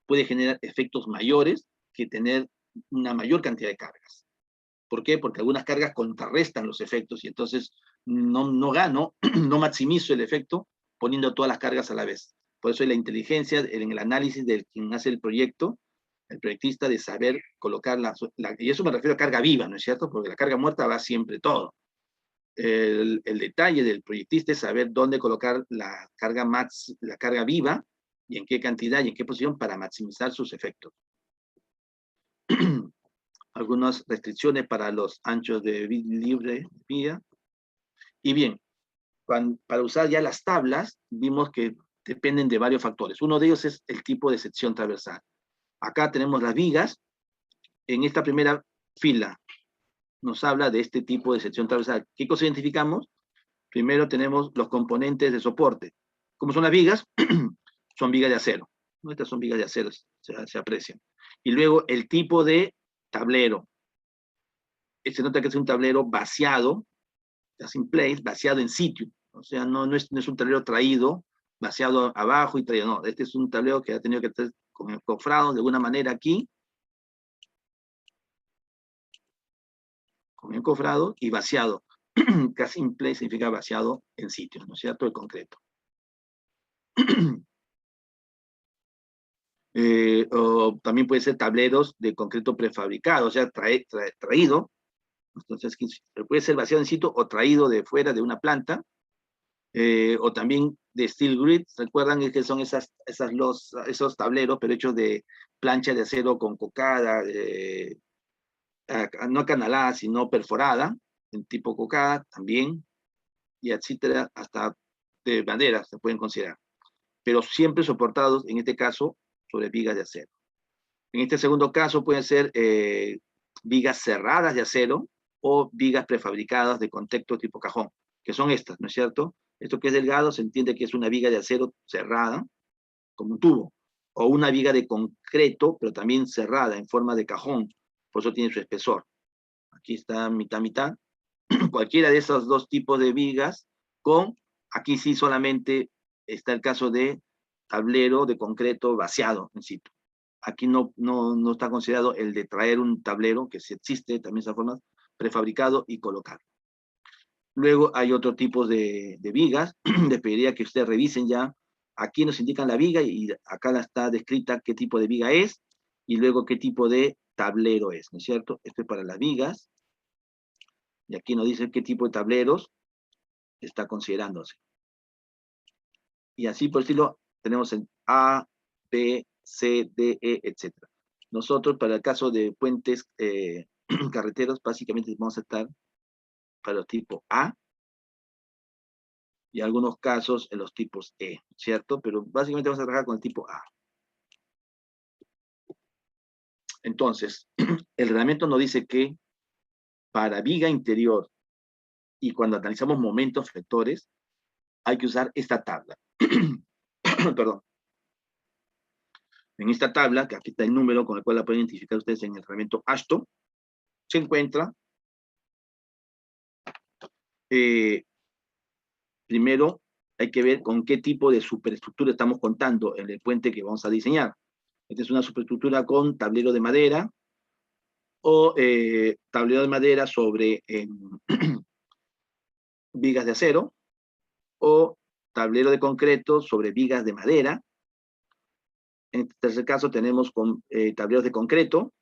[SPEAKER 1] puede generar efectos mayores que tener una mayor cantidad de cargas. ¿Por qué? Porque algunas cargas contrarrestan los efectos y entonces no gano, no maximizo el efecto poniendo todas las cargas a la vez. Por eso la inteligencia en el análisis de quien hace el proyecto, el proyectista, de saber colocar y eso me refiero a carga viva, ¿no es cierto? Porque la carga muerta va siempre todo. El detalle del proyectista es saber dónde colocar la carga viva y en qué cantidad y en qué posición para maximizar sus efectos. Algunas restricciones para los anchos de libre vía. Y bien, para usar ya las tablas, vimos que dependen de varios factores. Uno de ellos es el tipo de sección transversal. Acá tenemos las vigas. En esta primera fila nos habla de este tipo de sección transversal. ¿Qué cosa identificamos? Primero tenemos los componentes de soporte. ¿Cómo son las vigas? Son vigas de acero. Estas son vigas de acero, se aprecian. Y luego el tipo de tablero. Se nota que es un tablero vaciado, just in place, vaciado en sitio. O sea, no es un tablero traído, vaciado abajo y traído. No, este es un tablero que ha tenido que estar encofrado de alguna manera aquí. Con encofrado y vaciado. Casi in place significa vaciado en sitio, ¿no es cierto? El concreto. O también puede ser tableros de concreto prefabricado, o sea, traído. Entonces, puede ser vaciado en sitio o traído de fuera de una planta. O también de steel grid. ¿Recuerdan que son esos tableros, pero hechos de plancha de acero con cocada, no acanalada, sino perforada, en tipo cocada también, y etcétera, hasta de madera se pueden considerar, pero siempre soportados, en este caso, sobre vigas de acero. En este segundo caso pueden ser vigas cerradas de acero o vigas prefabricadas de contexto tipo cajón, que son estas, ¿no es cierto? Esto que es delgado se entiende que es una viga de acero cerrada, como un tubo, o una viga de concreto, pero también cerrada en forma de cajón, por eso tiene su espesor. Aquí está mitad. Cualquiera de esos dos tipos de vigas, aquí sí solamente está el caso de tablero de concreto vaciado en sitio. Aquí no está considerado el de traer un tablero, que sí existe también esa forma, prefabricado y colocar. Luego hay otro tipo de vigas. Les pediría que ustedes revisen ya. Aquí nos indican la viga y acá está descrita qué tipo de viga es y luego qué tipo de tablero es, ¿no es cierto? Esto es para las vigas. Y aquí nos dice qué tipo de tableros está considerándose. Y así por estilo tenemos en A, B, C, D, E, etc. Nosotros para el caso de puentes carreteros básicamente vamos a estar para los tipos A y algunos casos en los tipos E, ¿cierto? Pero básicamente vamos a trabajar con el tipo A. Entonces, el reglamento nos dice que para viga interior y cuando analizamos momentos vectores, hay que usar esta tabla. Perdón. En esta tabla, que aquí está el número con el cual la pueden identificar ustedes en el reglamento ASHTO, se encuentra primero hay que ver con qué tipo de superestructura estamos contando en el puente que vamos a diseñar. Esta es una superestructura con tablero de madera o tablero de madera sobre vigas de acero o tablero de concreto sobre vigas de madera. En este tercer caso tenemos tableros de concreto,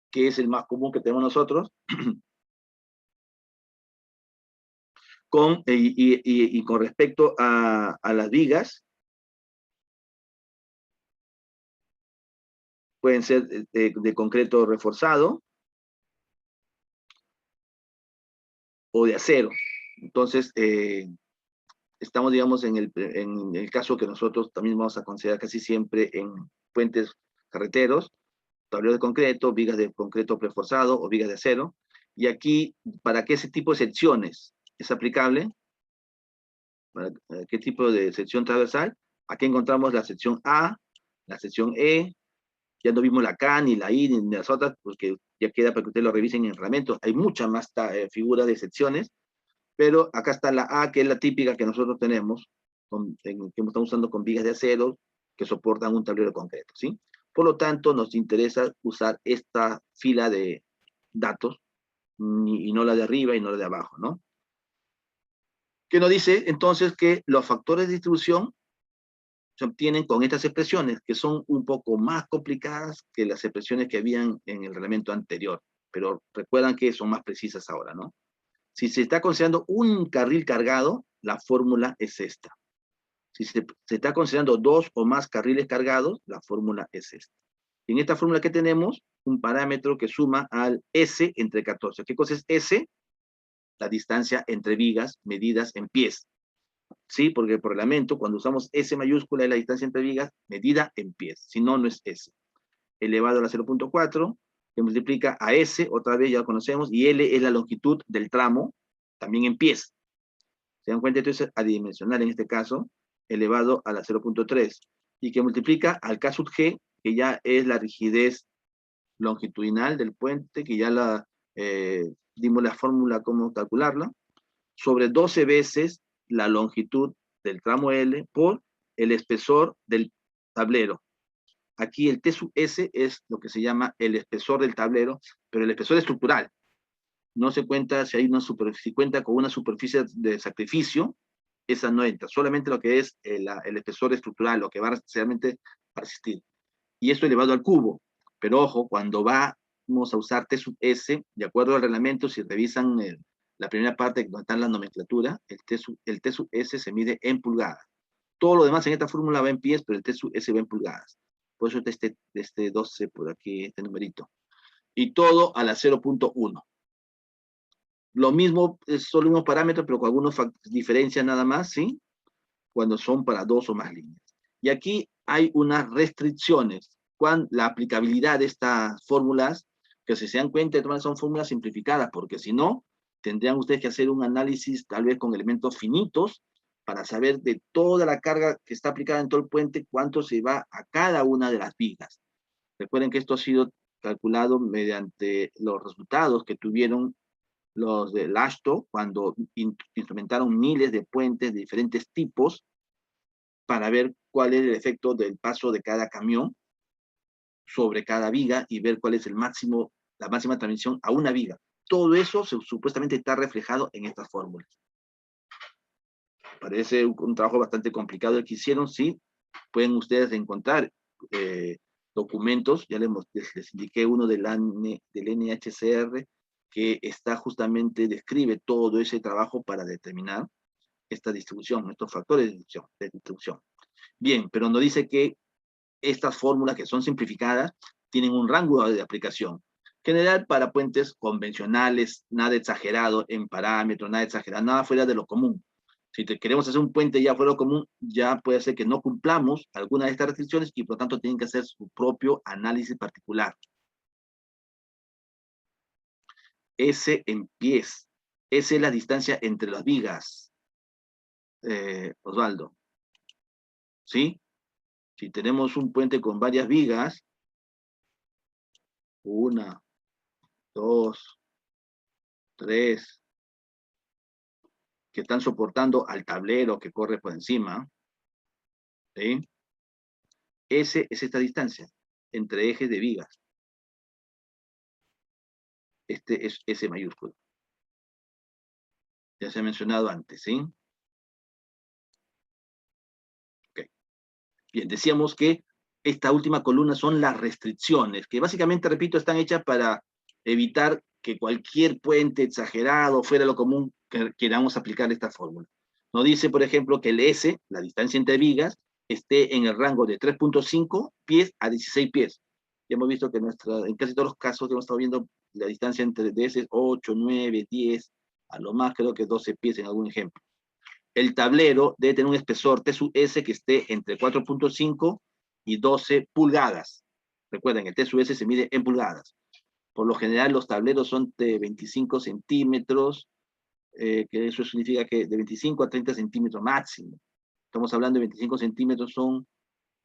[SPEAKER 1] que es el más común que tenemos nosotros, y con respecto a las vigas, pueden ser de concreto reforzado o de acero. Entonces, estamos, digamos, en el caso que nosotros también vamos a considerar casi siempre en puentes carreteros, tableros de concreto, vigas de concreto reforzado o vigas de acero. Y aquí, ¿para qué ese tipo de secciones es aplicable? ¿Para qué tipo de sección transversal? Aquí encontramos la sección A, la sección E, ya no vimos la K, ni la I, ni las otras, porque ya queda para que ustedes lo revisen en el reglamento. Hay muchas más figuras de secciones, pero acá está la A, que es la típica que nosotros tenemos, que estamos usando con vigas de acero, que soportan un tablero de concreto, ¿sí? Por lo tanto, nos interesa usar esta fila de datos, y no la de arriba y no la de abajo, ¿no? Que nos dice, entonces, que los factores de distribución se obtienen con estas expresiones, que son un poco más complicadas que las expresiones que habían en el reglamento anterior, pero recuerdan que son más precisas ahora, ¿no? Si se está considerando un carril cargado, la fórmula es esta. Si se está considerando 2 o más carriles cargados, la fórmula es esta. Y en esta fórmula que tenemos, un parámetro que suma al S entre 14. ¿Qué cosa es S? La distancia entre vigas medidas en pies. ¿Sí? Porque por reglamento, cuando usamos S mayúscula, es la distancia entre vigas medida en pies. Si no, no es S. Elevado a la 0.4, que multiplica a S, otra vez ya lo conocemos, y L es la longitud del tramo, también en pies. ¿Se dan cuenta? Entonces, adimensional en este caso, elevado a la 0.3, y que multiplica al K sub G, que ya es la rigidez longitudinal del puente, que ya dimos la fórmula cómo calcularla, sobre 12 veces la longitud del tramo L por el espesor del tablero. Aquí el T sub S es lo que se llama el espesor del tablero, pero el espesor estructural. No se cuenta si hay una superficie, si cuenta con una superficie de sacrificio, esa no entra, solamente lo que es el espesor estructural, lo que va realmente a resistir. Y esto elevado al cubo. Pero ojo, cuando vamos a usar T sub S, de acuerdo al reglamento, si revisan la primera parte donde está la nomenclatura, el T sub S se mide en pulgadas. Todo lo demás en esta fórmula va en pies, pero el T sub S va en pulgadas. Por eso está este 12 por aquí, este numerito. Y todo a la 0.1. Lo mismo, es solo unos parámetros, pero con algunas diferencias nada más, ¿sí? Cuando son para 2 o más líneas. Y aquí hay unas restricciones. La aplicabilidad de estas fórmulas, que si se dan cuenta, son fórmulas simplificadas, porque si no, tendrían ustedes que hacer un análisis tal vez con elementos finitos, para saber de toda la carga que está aplicada en todo el puente, cuánto se va a cada una de las vigas. Recuerden que esto ha sido calculado mediante los resultados que tuvieron los del ASHTO, cuando instrumentaron miles de puentes de diferentes tipos, para ver cuál es el efecto del paso de cada camión sobre cada viga y ver cuál es la máxima transmisión a una viga. Todo eso supuestamente está reflejado en estas fórmulas. Parece un trabajo bastante complicado el que hicieron, sí. Pueden ustedes encontrar documentos, ya les indiqué uno del NHCR, que justamente describe todo ese trabajo para determinar esta distribución, estos factores de distribución. Bien, pero nos dice que estas fórmulas, que son simplificadas, tienen un rango de aplicación general para puentes convencionales, nada exagerado en parámetros, nada exagerado, nada fuera de lo común. Si queremos hacer un puente ya fuera de lo común, ya puede ser que no cumplamos alguna de estas restricciones y por lo tanto tienen que hacer su propio análisis particular. S en pies. S es la distancia entre las vigas. Osvaldo. ¿Sí? Si tenemos un puente con varias vigas, 1, 2, 3, que están soportando al tablero que corre por encima, ¿sí? S es esta distancia entre ejes de vigas. Este es S mayúsculo. Ya se ha mencionado antes, ¿sí? Ok. Bien, decíamos que esta última columna son las restricciones, que básicamente, repito, están hechas para evitar que cualquier puente exagerado, fuera de lo común, queramos aplicar esta fórmula. Nos dice, por ejemplo, que el S, la distancia entre vigas, esté en el rango de 3.5 pies a 16 pies. Ya hemos visto que en casi todos los casos que hemos estado viendo, la distancia entre S es 8, 9, 10, a lo más creo que 12 pies en algún ejemplo. El tablero debe tener un espesor T sub S que esté entre 4.5 y 12 pulgadas. Recuerden, el T sub S se mide en pulgadas. Por lo general, los tableros son de 25 centímetros, que eso significa que de 25 a 30 centímetros máximo. Estamos hablando de 25 centímetros, son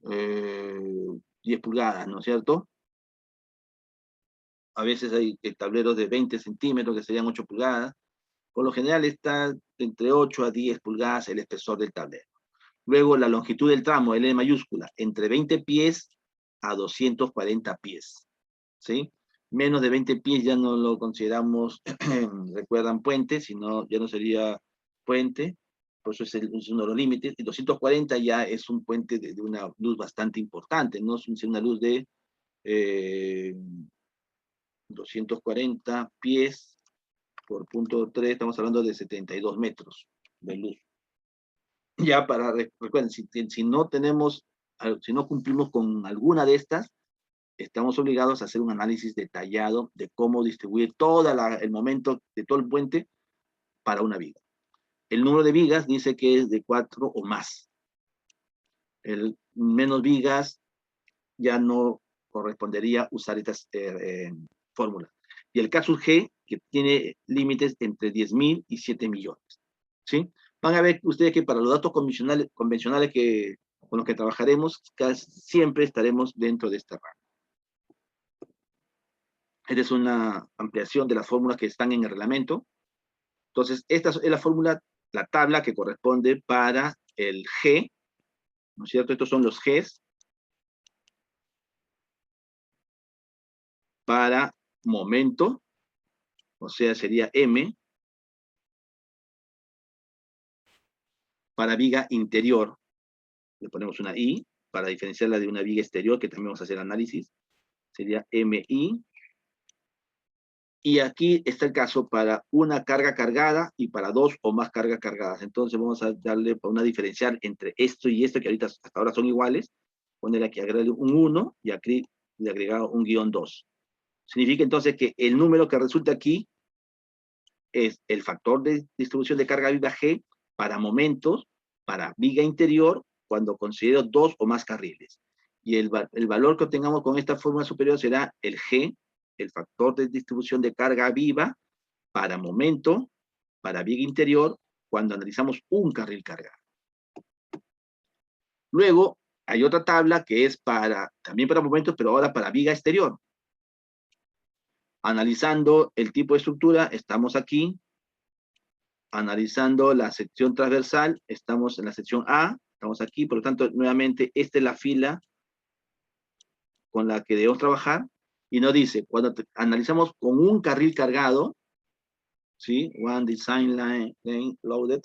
[SPEAKER 1] 10 pulgadas, ¿no es cierto? A veces hay tableros de 20 centímetros, que serían 8 pulgadas. Por lo general está entre 8 a 10 pulgadas el espesor del tablero. Luego la longitud del tramo, L mayúscula, entre 20 pies a 240 pies. ¿Sí? Menos de 20 pies ya no lo consideramos, recuerdan, puente, sino ya no sería puente, por eso es uno de los límites, y 240 ya es un puente de una luz bastante importante, ¿no? Es una luz de 240 pies por punto 3, estamos hablando de 72 metros de luz. Ya recuerden, si no tenemos, si no cumplimos con alguna de estas, estamos obligados a hacer un análisis detallado de cómo distribuir todo el momento de todo el puente para una viga. El número de vigas dice que es de 4 o más. El menos vigas ya no correspondería usar estas fórmulas. Y el caso G, que tiene límites entre 10.000 y 7 millones. ¿Sí? Van a ver ustedes que para los datos convencionales con los que trabajaremos, casi siempre estaremos dentro de esta rango. Esta es una ampliación de las fórmulas que están en el reglamento. Entonces, esta es la fórmula, la tabla que corresponde para el G, ¿no es cierto? Estos son los Gs para momento, o sea, sería M, para viga interior, le ponemos una I, para diferenciarla de una viga exterior, que también vamos a hacer análisis, sería MI, y aquí está el caso para una carga cargada y para 2 o más cargas cargadas. Entonces vamos a darle una diferencial entre esto y esto, que ahorita hasta ahora son iguales, poner aquí agregarle un 1 y aquí le agregado un -2. Significa entonces que el número que resulta aquí es el factor de distribución de carga viva G para momentos, para viga interior, cuando considero 2 o más carriles. Y el valor que obtengamos con esta fórmula superior será el G, el factor de distribución de carga viva para momento, para viga interior, cuando analizamos un carril cargado. Luego, hay otra tabla que es también para momentos, pero ahora para viga exterior. Analizando el tipo de estructura, estamos aquí. Analizando la sección transversal, estamos en la sección A, estamos aquí, por lo tanto, nuevamente, esta es la fila con la que debemos trabajar, y nos dice, cuando analizamos con un carril cargado, ¿sí? One design lane loaded,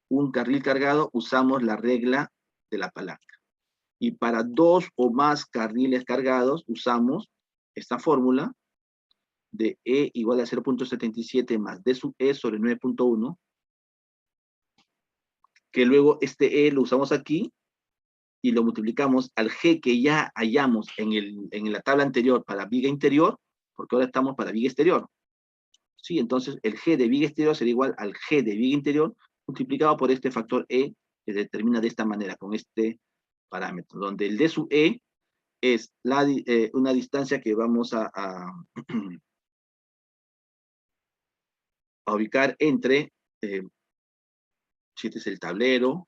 [SPEAKER 1] un carril cargado, usamos la regla de la palanca. Y para 2 o más carriles cargados, usamos esta fórmula de E igual a 0.77 más D sub E sobre 9.1, que luego este E lo usamos aquí, y lo multiplicamos al G que ya hallamos en la tabla anterior para viga interior, porque ahora estamos para viga exterior. Sí, entonces el G de viga exterior será igual al G de viga interior multiplicado por este factor E, que se determina de esta manera, con este parámetro, donde el D sub E es una distancia que vamos a ubicar entre, si este es el tablero,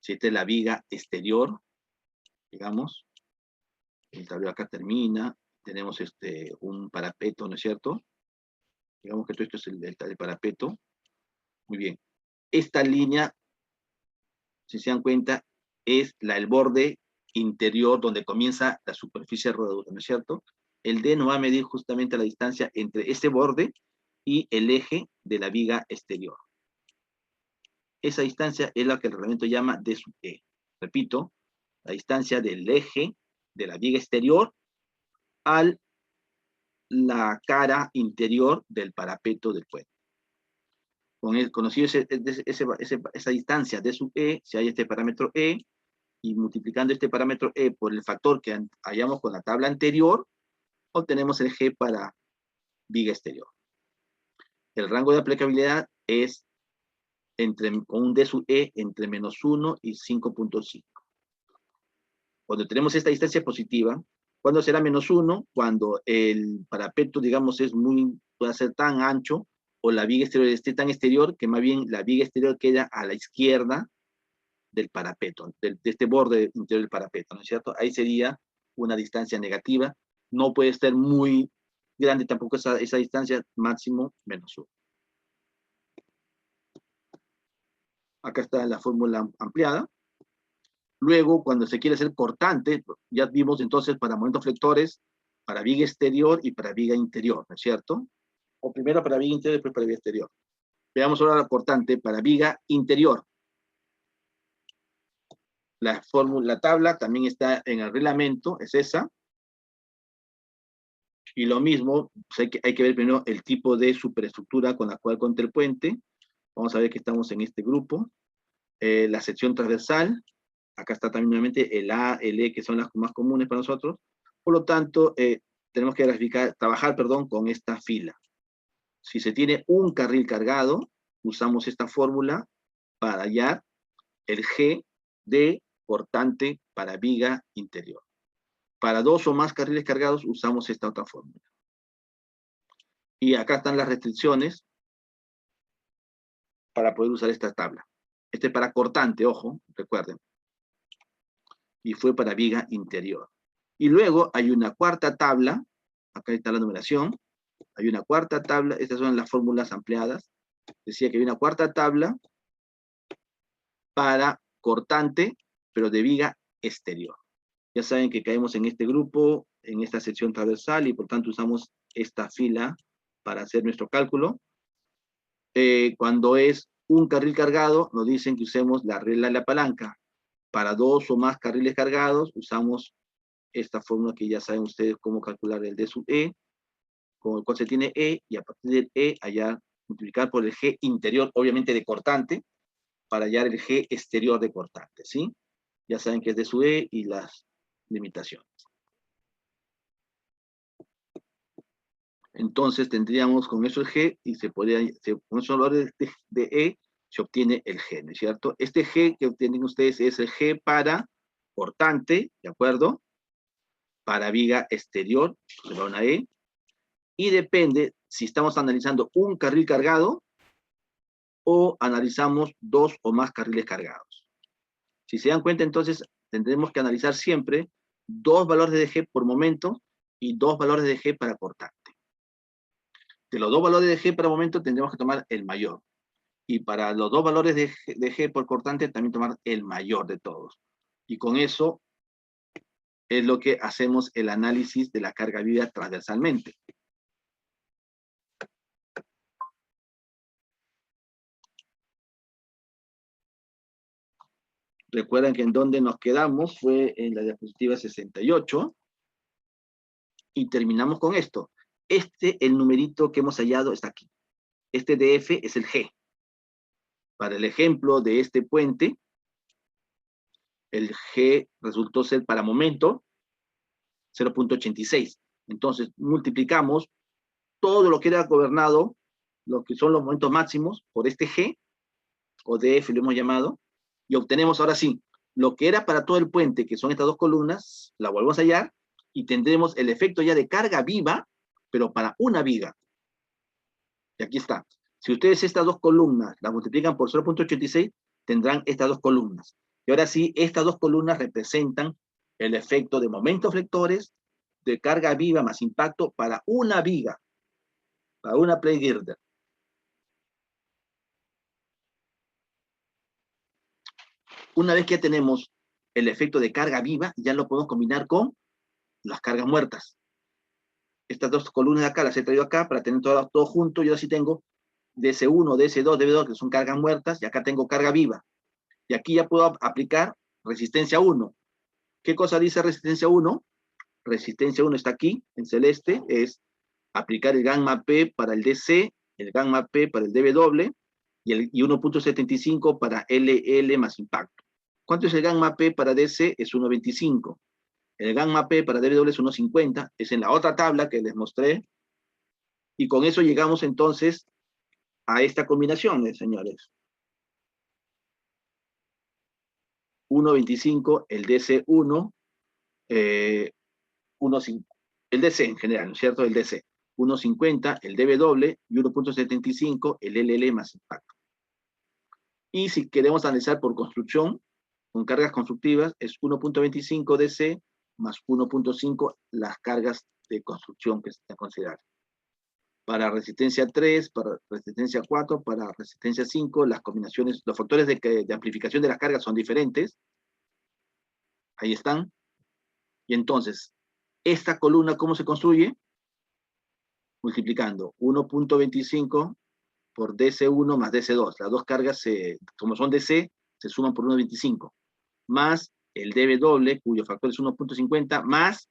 [SPEAKER 1] si esta es la viga exterior, digamos, el tablero acá termina, tenemos un parapeto, ¿no es cierto? Digamos que todo esto es el parapeto. Muy bien. Esta línea, si se dan cuenta, es el borde interior donde comienza la superficie rodadura, ¿no es cierto? El D nos va a medir justamente la distancia entre ese borde y el eje de la viga exterior. Esa distancia es la que el reglamento llama D sub E. Repito, la distancia del eje de la viga exterior a la cara interior del parapeto del puente. Conocido esa distancia D sub E, si hay este parámetro E, y multiplicando este parámetro E por el factor que hallamos con la tabla anterior, obtenemos el G para viga exterior. El rango de aplicabilidad es con un D sub E entre -1 y 5.5. Cuando tenemos esta distancia positiva, ¿cuándo será -1? Cuando el parapeto, digamos, puede ser tan ancho, o la viga exterior esté tan exterior, que más bien la viga exterior queda a la izquierda del parapeto, de este borde interior del parapeto, ¿no es cierto? Ahí sería una distancia negativa. No puede estar muy grande tampoco esa distancia, máximo -1. Acá está la fórmula ampliada. Luego, cuando se quiere hacer cortante, ya vimos entonces para momentos flectores, para viga exterior y para viga interior, ¿no es cierto? O primero para viga interior y después para viga exterior. Veamos ahora la cortante para viga interior. La tabla también está en el reglamento, es esa. Y lo mismo, pues hay que ver primero el tipo de superestructura con la cual cuenta el puente. Vamos a ver que estamos en este grupo. La sección transversal. Acá está también nuevamente el A, el E, que son las más comunes para nosotros. Por lo tanto, tenemos que trabajar con esta fila. Si se tiene un carril cargado, usamos esta fórmula para hallar el G de cortante para viga interior. Para 2 o más carriles cargados, usamos esta otra fórmula. Y acá están las restricciones para poder usar esta tabla. Este es para cortante, ojo, recuerden. Y fue para viga interior. Y luego hay una cuarta tabla, acá está la numeración, hay una cuarta tabla, estas son las fórmulas ampliadas. Decía que hay una cuarta tabla para cortante, pero de viga exterior. Ya saben que caemos en este grupo, en esta sección transversal, y por tanto usamos esta fila para hacer nuestro cálculo. Cuando es un carril cargado, nos dicen que usemos la regla de la palanca. Para 2 o más carriles cargados, usamos esta fórmula que ya saben ustedes cómo calcular el D sub E, con el cual se tiene E, y a partir del E, allá multiplicar por el G interior, obviamente de cortante, para hallar el G exterior de cortante, ¿sí? Ya saben que es D sub E y las limitaciones. Entonces tendríamos con eso el G, y con esos valores de E, se obtiene el G, ¿no es cierto? Este G que obtienen ustedes es el G para cortante, ¿de acuerdo? Para viga exterior, se va una E, y depende si estamos analizando un carril cargado o analizamos 2 o más carriles cargados. Si se dan cuenta, entonces, tendremos que analizar siempre 2 valores de G por momento y 2 valores de G para cortante. De los 2 valores de G para momento tendremos que tomar el mayor. Y para los 2 valores de G por cortante también tomar el mayor de todos. Y con eso es lo que hacemos el análisis de la carga viva transversalmente. Recuerdan que en donde nos quedamos fue en la diapositiva 68. Y terminamos con esto. El numerito que hemos hallado está aquí. Este DF es el G. Para el ejemplo de este puente, el G resultó ser para momento 0.86. Entonces multiplicamos todo lo que era gobernado, lo que son los momentos máximos, por este G, o DF lo hemos llamado, y obtenemos ahora sí, lo que era para todo el puente, que son estas 2 columnas, la volvemos a hallar, y tendremos el efecto ya de carga viva, pero para una viga. Y aquí está. Si ustedes estas 2 columnas las multiplican por 0.86, tendrán estas 2 columnas. Y ahora sí, estas 2 columnas representan el efecto de momentos flectores, de carga viva más impacto para una viga, para una plate girder. Una vez que ya tenemos el efecto de carga viva, ya lo podemos combinar con las cargas muertas. Estas 2 columnas de acá las he traído acá para tener todo junto. Yo así tengo DC1, DC2, DB2, que son cargas muertas, y acá tengo carga viva. Y aquí ya puedo aplicar resistencia 1. ¿Qué cosa dice resistencia 1? Resistencia 1 está aquí, en celeste, es aplicar el gamma P para el DC, el gamma P para el DW, y 1.75 para LL más impacto. ¿Cuánto es el gamma P para DC? Es 1.25. El gamma P para DW es 1.50, es en la otra tabla que les mostré, y con eso llegamos entonces a esta combinación, señores. 1.25, el DC1, 1.5, el DC en general, ¿no es cierto? El DC. 1.50, el DW, y 1.75, el LL más impacto. Y si queremos analizar por construcción, con cargas constructivas, es 1.25 DC más 1.5 las cargas de construcción que se están considerando. Para resistencia 3, para resistencia 4, para resistencia 5, las combinaciones, los factores de amplificación de las cargas son diferentes. Ahí están. Y entonces, esta columna, ¿cómo se construye? Multiplicando 1.25 por DC1 más DC2. Las dos cargas, como son DC, se suman por 1.25. Más el DB, cuyo factor es 1.50, más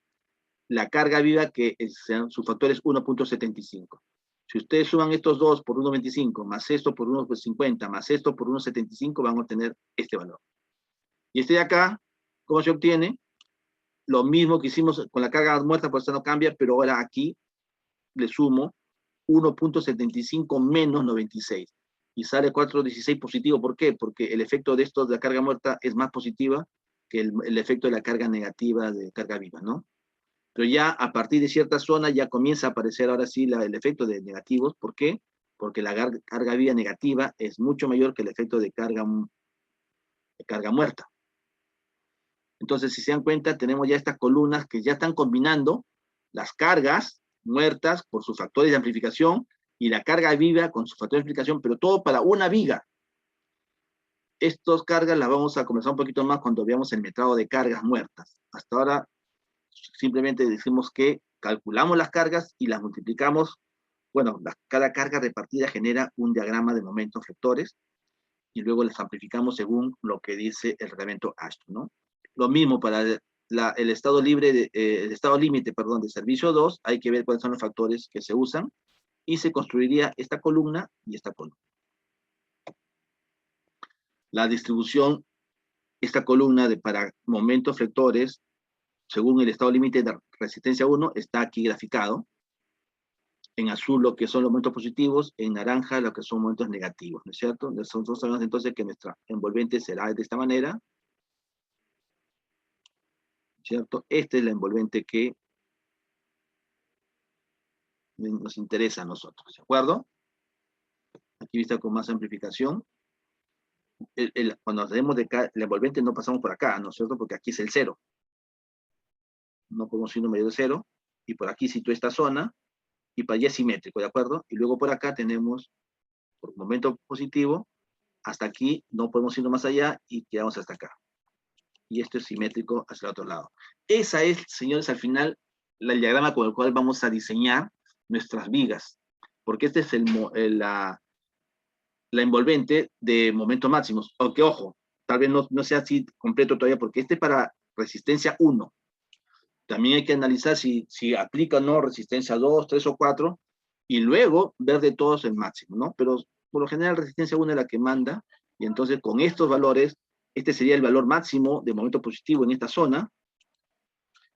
[SPEAKER 1] la carga viva, que su factor es 1.75. Si ustedes suman estos dos por 1.25, más esto por 1.50, más esto por 1.75, van a obtener este valor. Y este de acá, ¿cómo se obtiene? Lo mismo que hicimos con la carga muerta, pues esto no cambia, pero ahora aquí le sumo 1.75 menos 96. Y sale 4.16 positivo. ¿Por qué? Porque el efecto de esto de la carga muerta es más positiva que el efecto de la carga negativa de carga viva, ¿no? Pero ya a partir de cierta zona ya comienza a aparecer ahora sí el efecto de negativos. ¿Por qué? Porque la carga viva negativa es mucho mayor que el efecto de carga muerta. Entonces, si se dan cuenta, tenemos ya estas columnas que ya están combinando las cargas muertas por sus factores de amplificación y la carga viva con sus factores de amplificación, pero todo para una viga. Estas cargas las vamos a conversar un poquito más cuando veamos el metrado de cargas muertas. Hasta ahora simplemente decimos que calculamos las cargas y las multiplicamos. Bueno, cada carga repartida genera un diagrama de momentos vectores y luego las amplificamos según lo que dice el reglamento Ashton, ¿no? Lo mismo para el estado libre, el estado límite, perdón, de servicio 2, hay que ver cuáles son los factores que se usan y se construiría esta columna y esta columna. La distribución, esta columna para momentos flectores, según el estado límite de resistencia 1, está aquí graficado. En azul lo que son los momentos positivos, en naranja lo que son momentos negativos, ¿no es cierto? Nosotros sabemos entonces que nuestra envolvente será de esta manera, ¿cierto? Esta es la envolvente que nos interesa a nosotros, ¿de acuerdo? Aquí vista con más amplificación. Cuando hacemos la envolvente no pasamos por acá, ¿no es cierto? Porque aquí es el 0. No podemos ir mayor de 0. Y por aquí sitúo esta zona, y para allá es simétrico, ¿de acuerdo? Y luego por acá tenemos, por momento positivo, hasta aquí no podemos ir más allá y quedamos hasta acá. Y esto es simétrico hacia el otro lado. Esa es, señores, al final, el diagrama con el cual vamos a diseñar nuestras vigas. Porque este es la envolvente de momentos máximos. Aunque, ojo, tal vez no sea así completo todavía, porque este es para resistencia 1. También hay que analizar si aplica o no resistencia 2, 3 o 4, y luego ver de todos el máximo, ¿no? Pero por lo general resistencia 1 es la que manda, y entonces con estos valores, este sería el valor máximo de momento positivo en esta zona,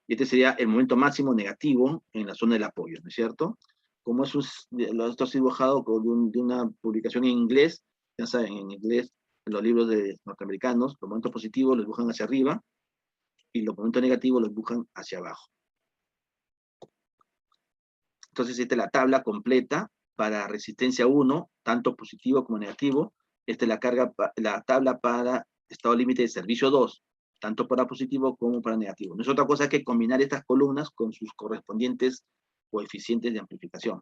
[SPEAKER 1] y este sería el momento máximo negativo en la zona del apoyo, ¿no es cierto? Como esto es dibujado de una publicación en inglés, ya saben, en inglés, en los libros de norteamericanos, los momentos positivos los dibujan hacia arriba, y los momentos negativos los dibujan hacia abajo. Entonces, esta es la tabla completa para resistencia 1, tanto positivo como negativo. Esta es la tabla para estado límite de servicio 2, tanto para positivo como para negativo. No es otra cosa que combinar estas columnas con sus correspondientes coeficientes de amplificación.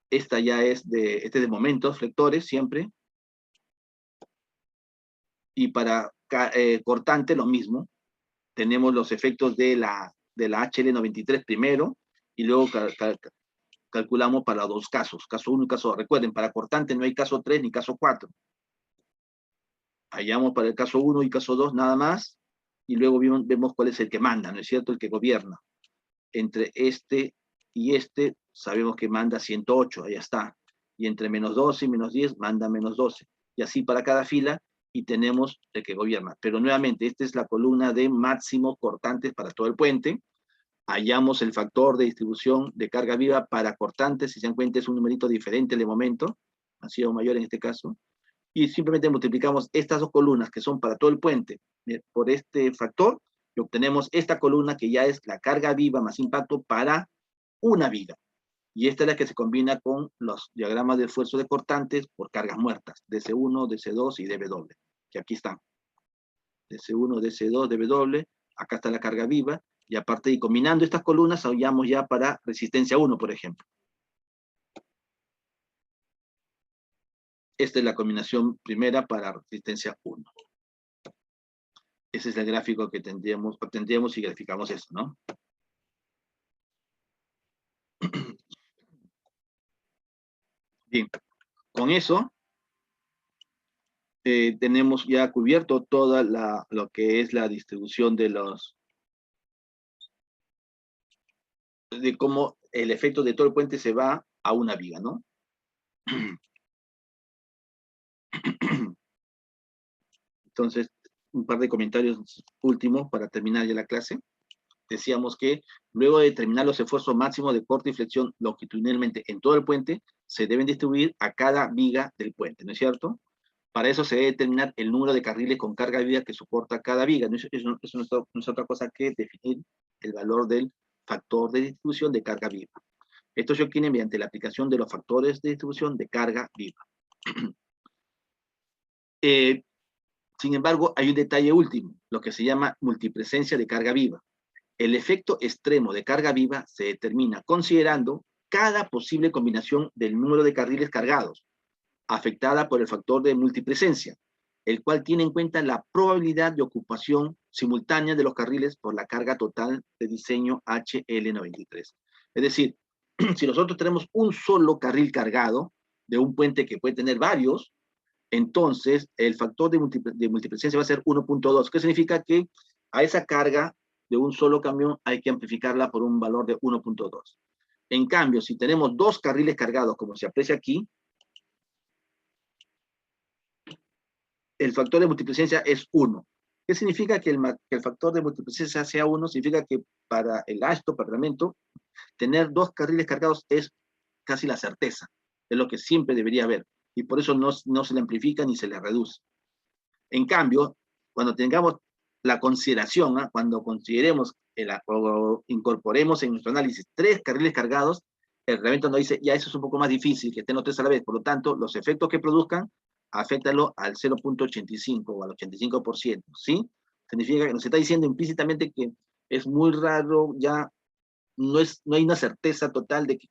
[SPEAKER 1] Esta ya es de momentos flectores siempre. Y para cortante lo mismo. Tenemos los efectos de la HL93 primero, y luego calculamos para dos casos, caso 1 y caso 2. Recuerden, para cortante no hay caso 3 ni caso 4. Hallamos para el caso 1 y caso 2 nada más, y luego vemos cuál es el que manda, ¿no es cierto? El que gobierna. Entre este y este, sabemos que manda 108, ahí está. Y entre menos 12 y menos 10, manda menos 12. Y así para cada fila, y tenemos el que gobierna. Pero nuevamente, esta es la columna de máximo cortantes para todo el puente. Hallamos el factor de distribución de carga viva para cortantes, si se dan cuenta es un numerito diferente de momento, ha sido mayor en este caso, y simplemente multiplicamos estas dos columnas que son para todo el puente por este factor, y obtenemos esta columna que ya es la carga viva más impacto para una viga. Y esta es la que se combina con los diagramas de esfuerzo de cortantes por cargas muertas, DC1, DC2 y DW, que aquí están. DC1, DC2, DW, acá está la carga viva, y aparte de combinando estas columnas, hallamos ya para resistencia 1, por ejemplo. Esta es la combinación primera para resistencia 1. Ese es el gráfico que obtendríamos si graficamos esto, ¿no? Bien, Con eso, tenemos ya cubierto toda lo que es la distribución de cómo el efecto de todo el puente se va a una viga, ¿no? Entonces, un par de comentarios últimos para terminar ya la clase. Decíamos que luego de determinar los esfuerzos máximos de corte y flexión longitudinalmente en todo el puente, se deben distribuir a cada viga del puente, ¿no es cierto? Para eso se debe determinar el número de carriles con carga viga que soporta cada viga. Eso no es otra cosa que definir el valor del factor de distribución de carga viva. Esto se obtiene mediante la aplicación de los factores de distribución de carga viva. Sin embargo, hay un detalle último, lo que se llama multipresencia de carga viva. El efecto extremo de carga viva se determina considerando cada posible combinación del número de carriles cargados, afectada por el factor de multipresencia, el cual tiene en cuenta la probabilidad de ocupación simultánea de los carriles por la carga total de diseño HL93. Es decir, si nosotros tenemos un solo carril cargado de un puente que puede tener varios, entonces el factor de multipresencia va a ser 1.2, que significa que a esa carga de un solo camión hay que amplificarla por un valor de 1.2. En cambio, si tenemos dos carriles cargados, como se aprecia aquí, el factor de multipresencia es 1. ¿Qué significa que el factor de multipresencia sea 1? Significa que para el ASTO, parlamento, tener dos carriles cargados es casi la certeza, es lo que siempre debería haber, y por eso no se le amplifica ni se le reduce. En cambio, cuando tengamos la consideración, cuando consideremos o incorporemos en nuestro análisis 3 carriles cargados, el reglamento nos dice, ya eso es un poco más difícil, que estén los 3 a la vez, por lo tanto, los efectos que produzcan, afécalo al 0.85 o al 85%, ¿sí? Significa que nos está diciendo implícitamente que es muy raro, ya no hay una certeza total de que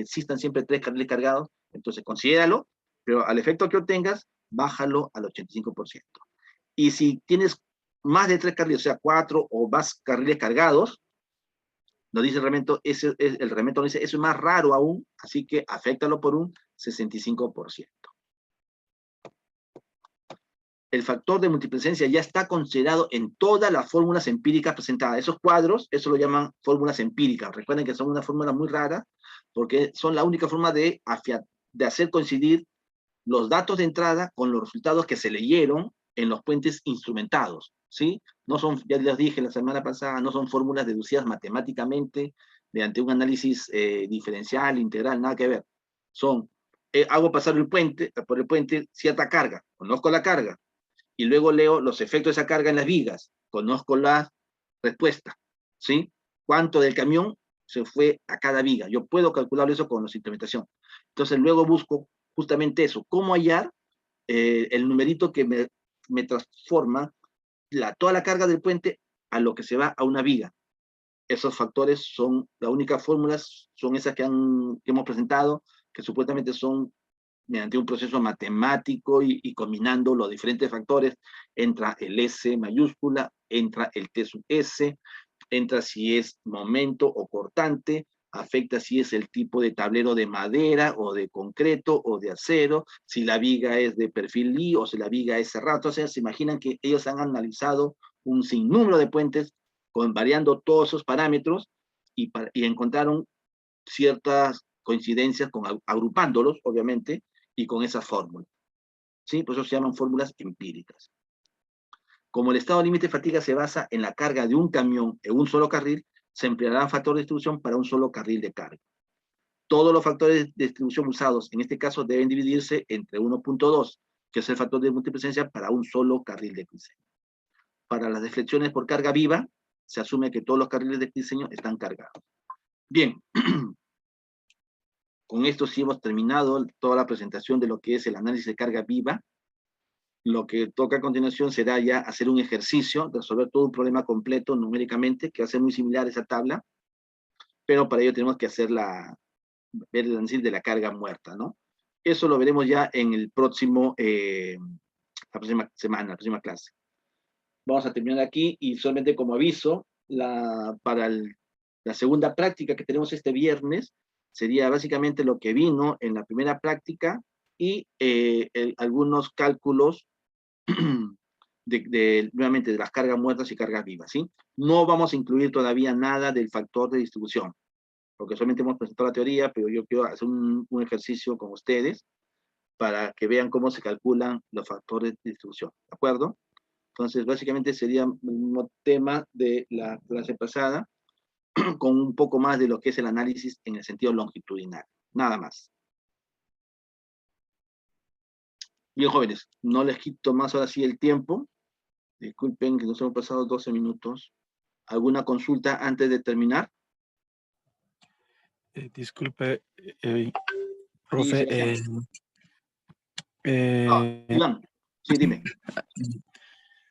[SPEAKER 1] existan siempre 3 carriles cargados, entonces considéralo, pero al efecto que obtengas, bájalo al 85%. Y si tienes más de 3 carriles, o sea, 4 o más carriles cargados, nos dice el reglamento, el reglamento nos dice, eso es más raro aún, así que aféctalo por un 65%. El factor de multipresencia ya está considerado en todas las fórmulas empíricas presentadas. Esos cuadros, eso lo llaman fórmulas empíricas. Recuerden que son una fórmula muy rara, porque son la única forma de hacer coincidir los datos de entrada con los resultados que se leyeron en los puentes instrumentados, ¿sí? No son, ya les dije la semana pasada, no son fórmulas deducidas matemáticamente mediante un análisis diferencial, integral, nada que ver. Son, hago pasar por el puente cierta carga, conozco la carga, y luego leo los efectos de esa carga en las vigas, conozco la respuesta, ¿sí? ¿Cuánto del camión se fue a cada viga? Yo puedo calcular eso con la instrumentación. Entonces luego busco justamente eso, cómo hallar el numerito que me transforma toda la carga del puente a lo que se va a una viga. Esos factores son, las únicas fórmulas son esas que hemos presentado, que supuestamente son mediante un proceso matemático y combinando los diferentes factores, entra el S mayúscula, entra el T sub S, entra si es momento o cortante, afecta si es el tipo de tablero de madera o de concreto o de acero, si la viga es de perfil Lee o si la viga es cerrada. Entonces se imaginan que ellos han analizado un sinnúmero de puentes variando todos esos parámetros y encontraron ciertas coincidencias agrupándolos, obviamente, y con esas fórmulas. ¿Sí? Por eso se llaman fórmulas empíricas. Como el estado límite de fatiga se basa en la carga de un camión en un solo carril, se empleará factor de distribución para un solo carril de carga. Todos los factores de distribución usados en este caso deben dividirse entre 1.2, que es el factor de multipresencia para un solo carril de diseño. Para las deflexiones por carga viva, se asume que todos los carriles de diseño están cargados. Bien, con esto sí hemos terminado toda la presentación de lo que es el análisis de carga viva. Lo que toca a continuación será ya hacer un ejercicio de resolver todo un problema completo numéricamente, que va a ser muy similar a esa tabla, pero para ello tenemos que hacer ver el análisis de la carga muerta, ¿no? Eso lo veremos ya en el próximo, la próxima semana, la próxima clase. Vamos a terminar aquí y solamente como aviso, para la segunda práctica que tenemos este viernes, sería básicamente lo que vino en la primera práctica, y algunos cálculos nuevamente de las cargas muertas y cargas vivas, ¿sí? No vamos a incluir todavía nada del factor de distribución, porque solamente hemos presentado la teoría, pero yo quiero hacer un ejercicio con ustedes para que vean cómo se calculan los factores de distribución, ¿de acuerdo? Entonces, básicamente sería el mismo tema de la clase pasada, con un poco más de lo que es el análisis en el sentido longitudinal, nada más. Bien, jóvenes, no les quito más ahora sí el tiempo. Disculpen que nos hemos pasado 12 minutos. ¿Alguna consulta antes de terminar?
[SPEAKER 3] Disculpe,
[SPEAKER 1] Sí,
[SPEAKER 3] profe,
[SPEAKER 1] Sebastián. Iván, sí, dime.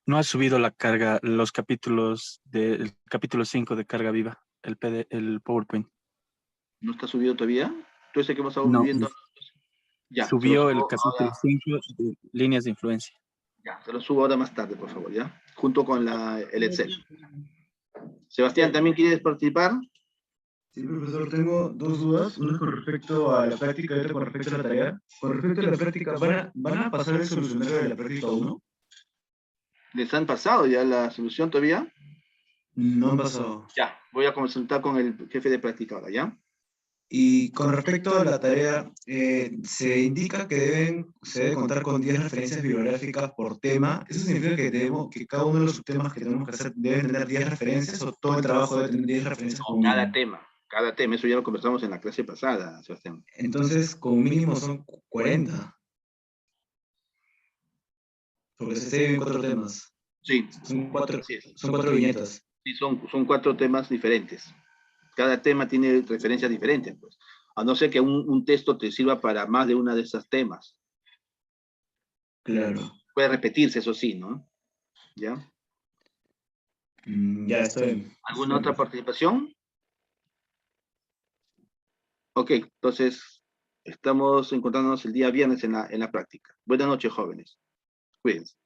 [SPEAKER 3] no ha subido la carga, los capítulos del capítulo 5 de carga viva, el PowerPoint.
[SPEAKER 1] ¿No está subido todavía? Todo ese que hemos estado
[SPEAKER 3] No,
[SPEAKER 1] viviendo. Ya, se lo
[SPEAKER 3] subió el
[SPEAKER 1] subo
[SPEAKER 3] capítulo
[SPEAKER 1] ahora.
[SPEAKER 3] 5 de líneas de influencia.
[SPEAKER 1] Ya, se lo subo ahora más tarde, por favor, ¿ya? Junto con el Excel. Sebastián, ¿también quieres participar?
[SPEAKER 6] Sí, profesor, tengo dos dudas. Una con respecto a la práctica y otra con respecto a la tarea. Con respecto a la práctica, ¿van a pasar el solucionario de la práctica 1?
[SPEAKER 1] ¿Les han pasado ya la solución todavía?
[SPEAKER 6] No han pasado.
[SPEAKER 1] Ya, voy a consultar con el jefe de práctica ahora, ¿ya?
[SPEAKER 6] Y con respecto a la tarea, se indica que se debe contar con 10 referencias bibliográficas por tema. ¿Eso significa que cada uno de los subtemas que tenemos que hacer deben tener 10 referencias o todo el trabajo debe tener 10 referencias como
[SPEAKER 1] Cada
[SPEAKER 6] mínimo?
[SPEAKER 1] tema, eso ya lo conversamos en la clase pasada, Sebastián.
[SPEAKER 6] Entonces, como mínimo son 40. Porque se dividen en 4 temas.
[SPEAKER 1] Sí,
[SPEAKER 6] Son 4,
[SPEAKER 1] así es.
[SPEAKER 6] son 4 viñetas.
[SPEAKER 1] Sí, son 4 temas diferentes. Cada tema tiene referencias diferentes, pues. A no ser que un texto te sirva para más de una de esas temas.
[SPEAKER 6] Claro.
[SPEAKER 1] Puede repetirse, eso sí, ¿no? ¿Ya?
[SPEAKER 6] Ya estoy.
[SPEAKER 1] ¿Alguna otra participación? Ok, entonces estamos encontrándonos el día viernes en la práctica. Buenas noches, jóvenes. Cuídense.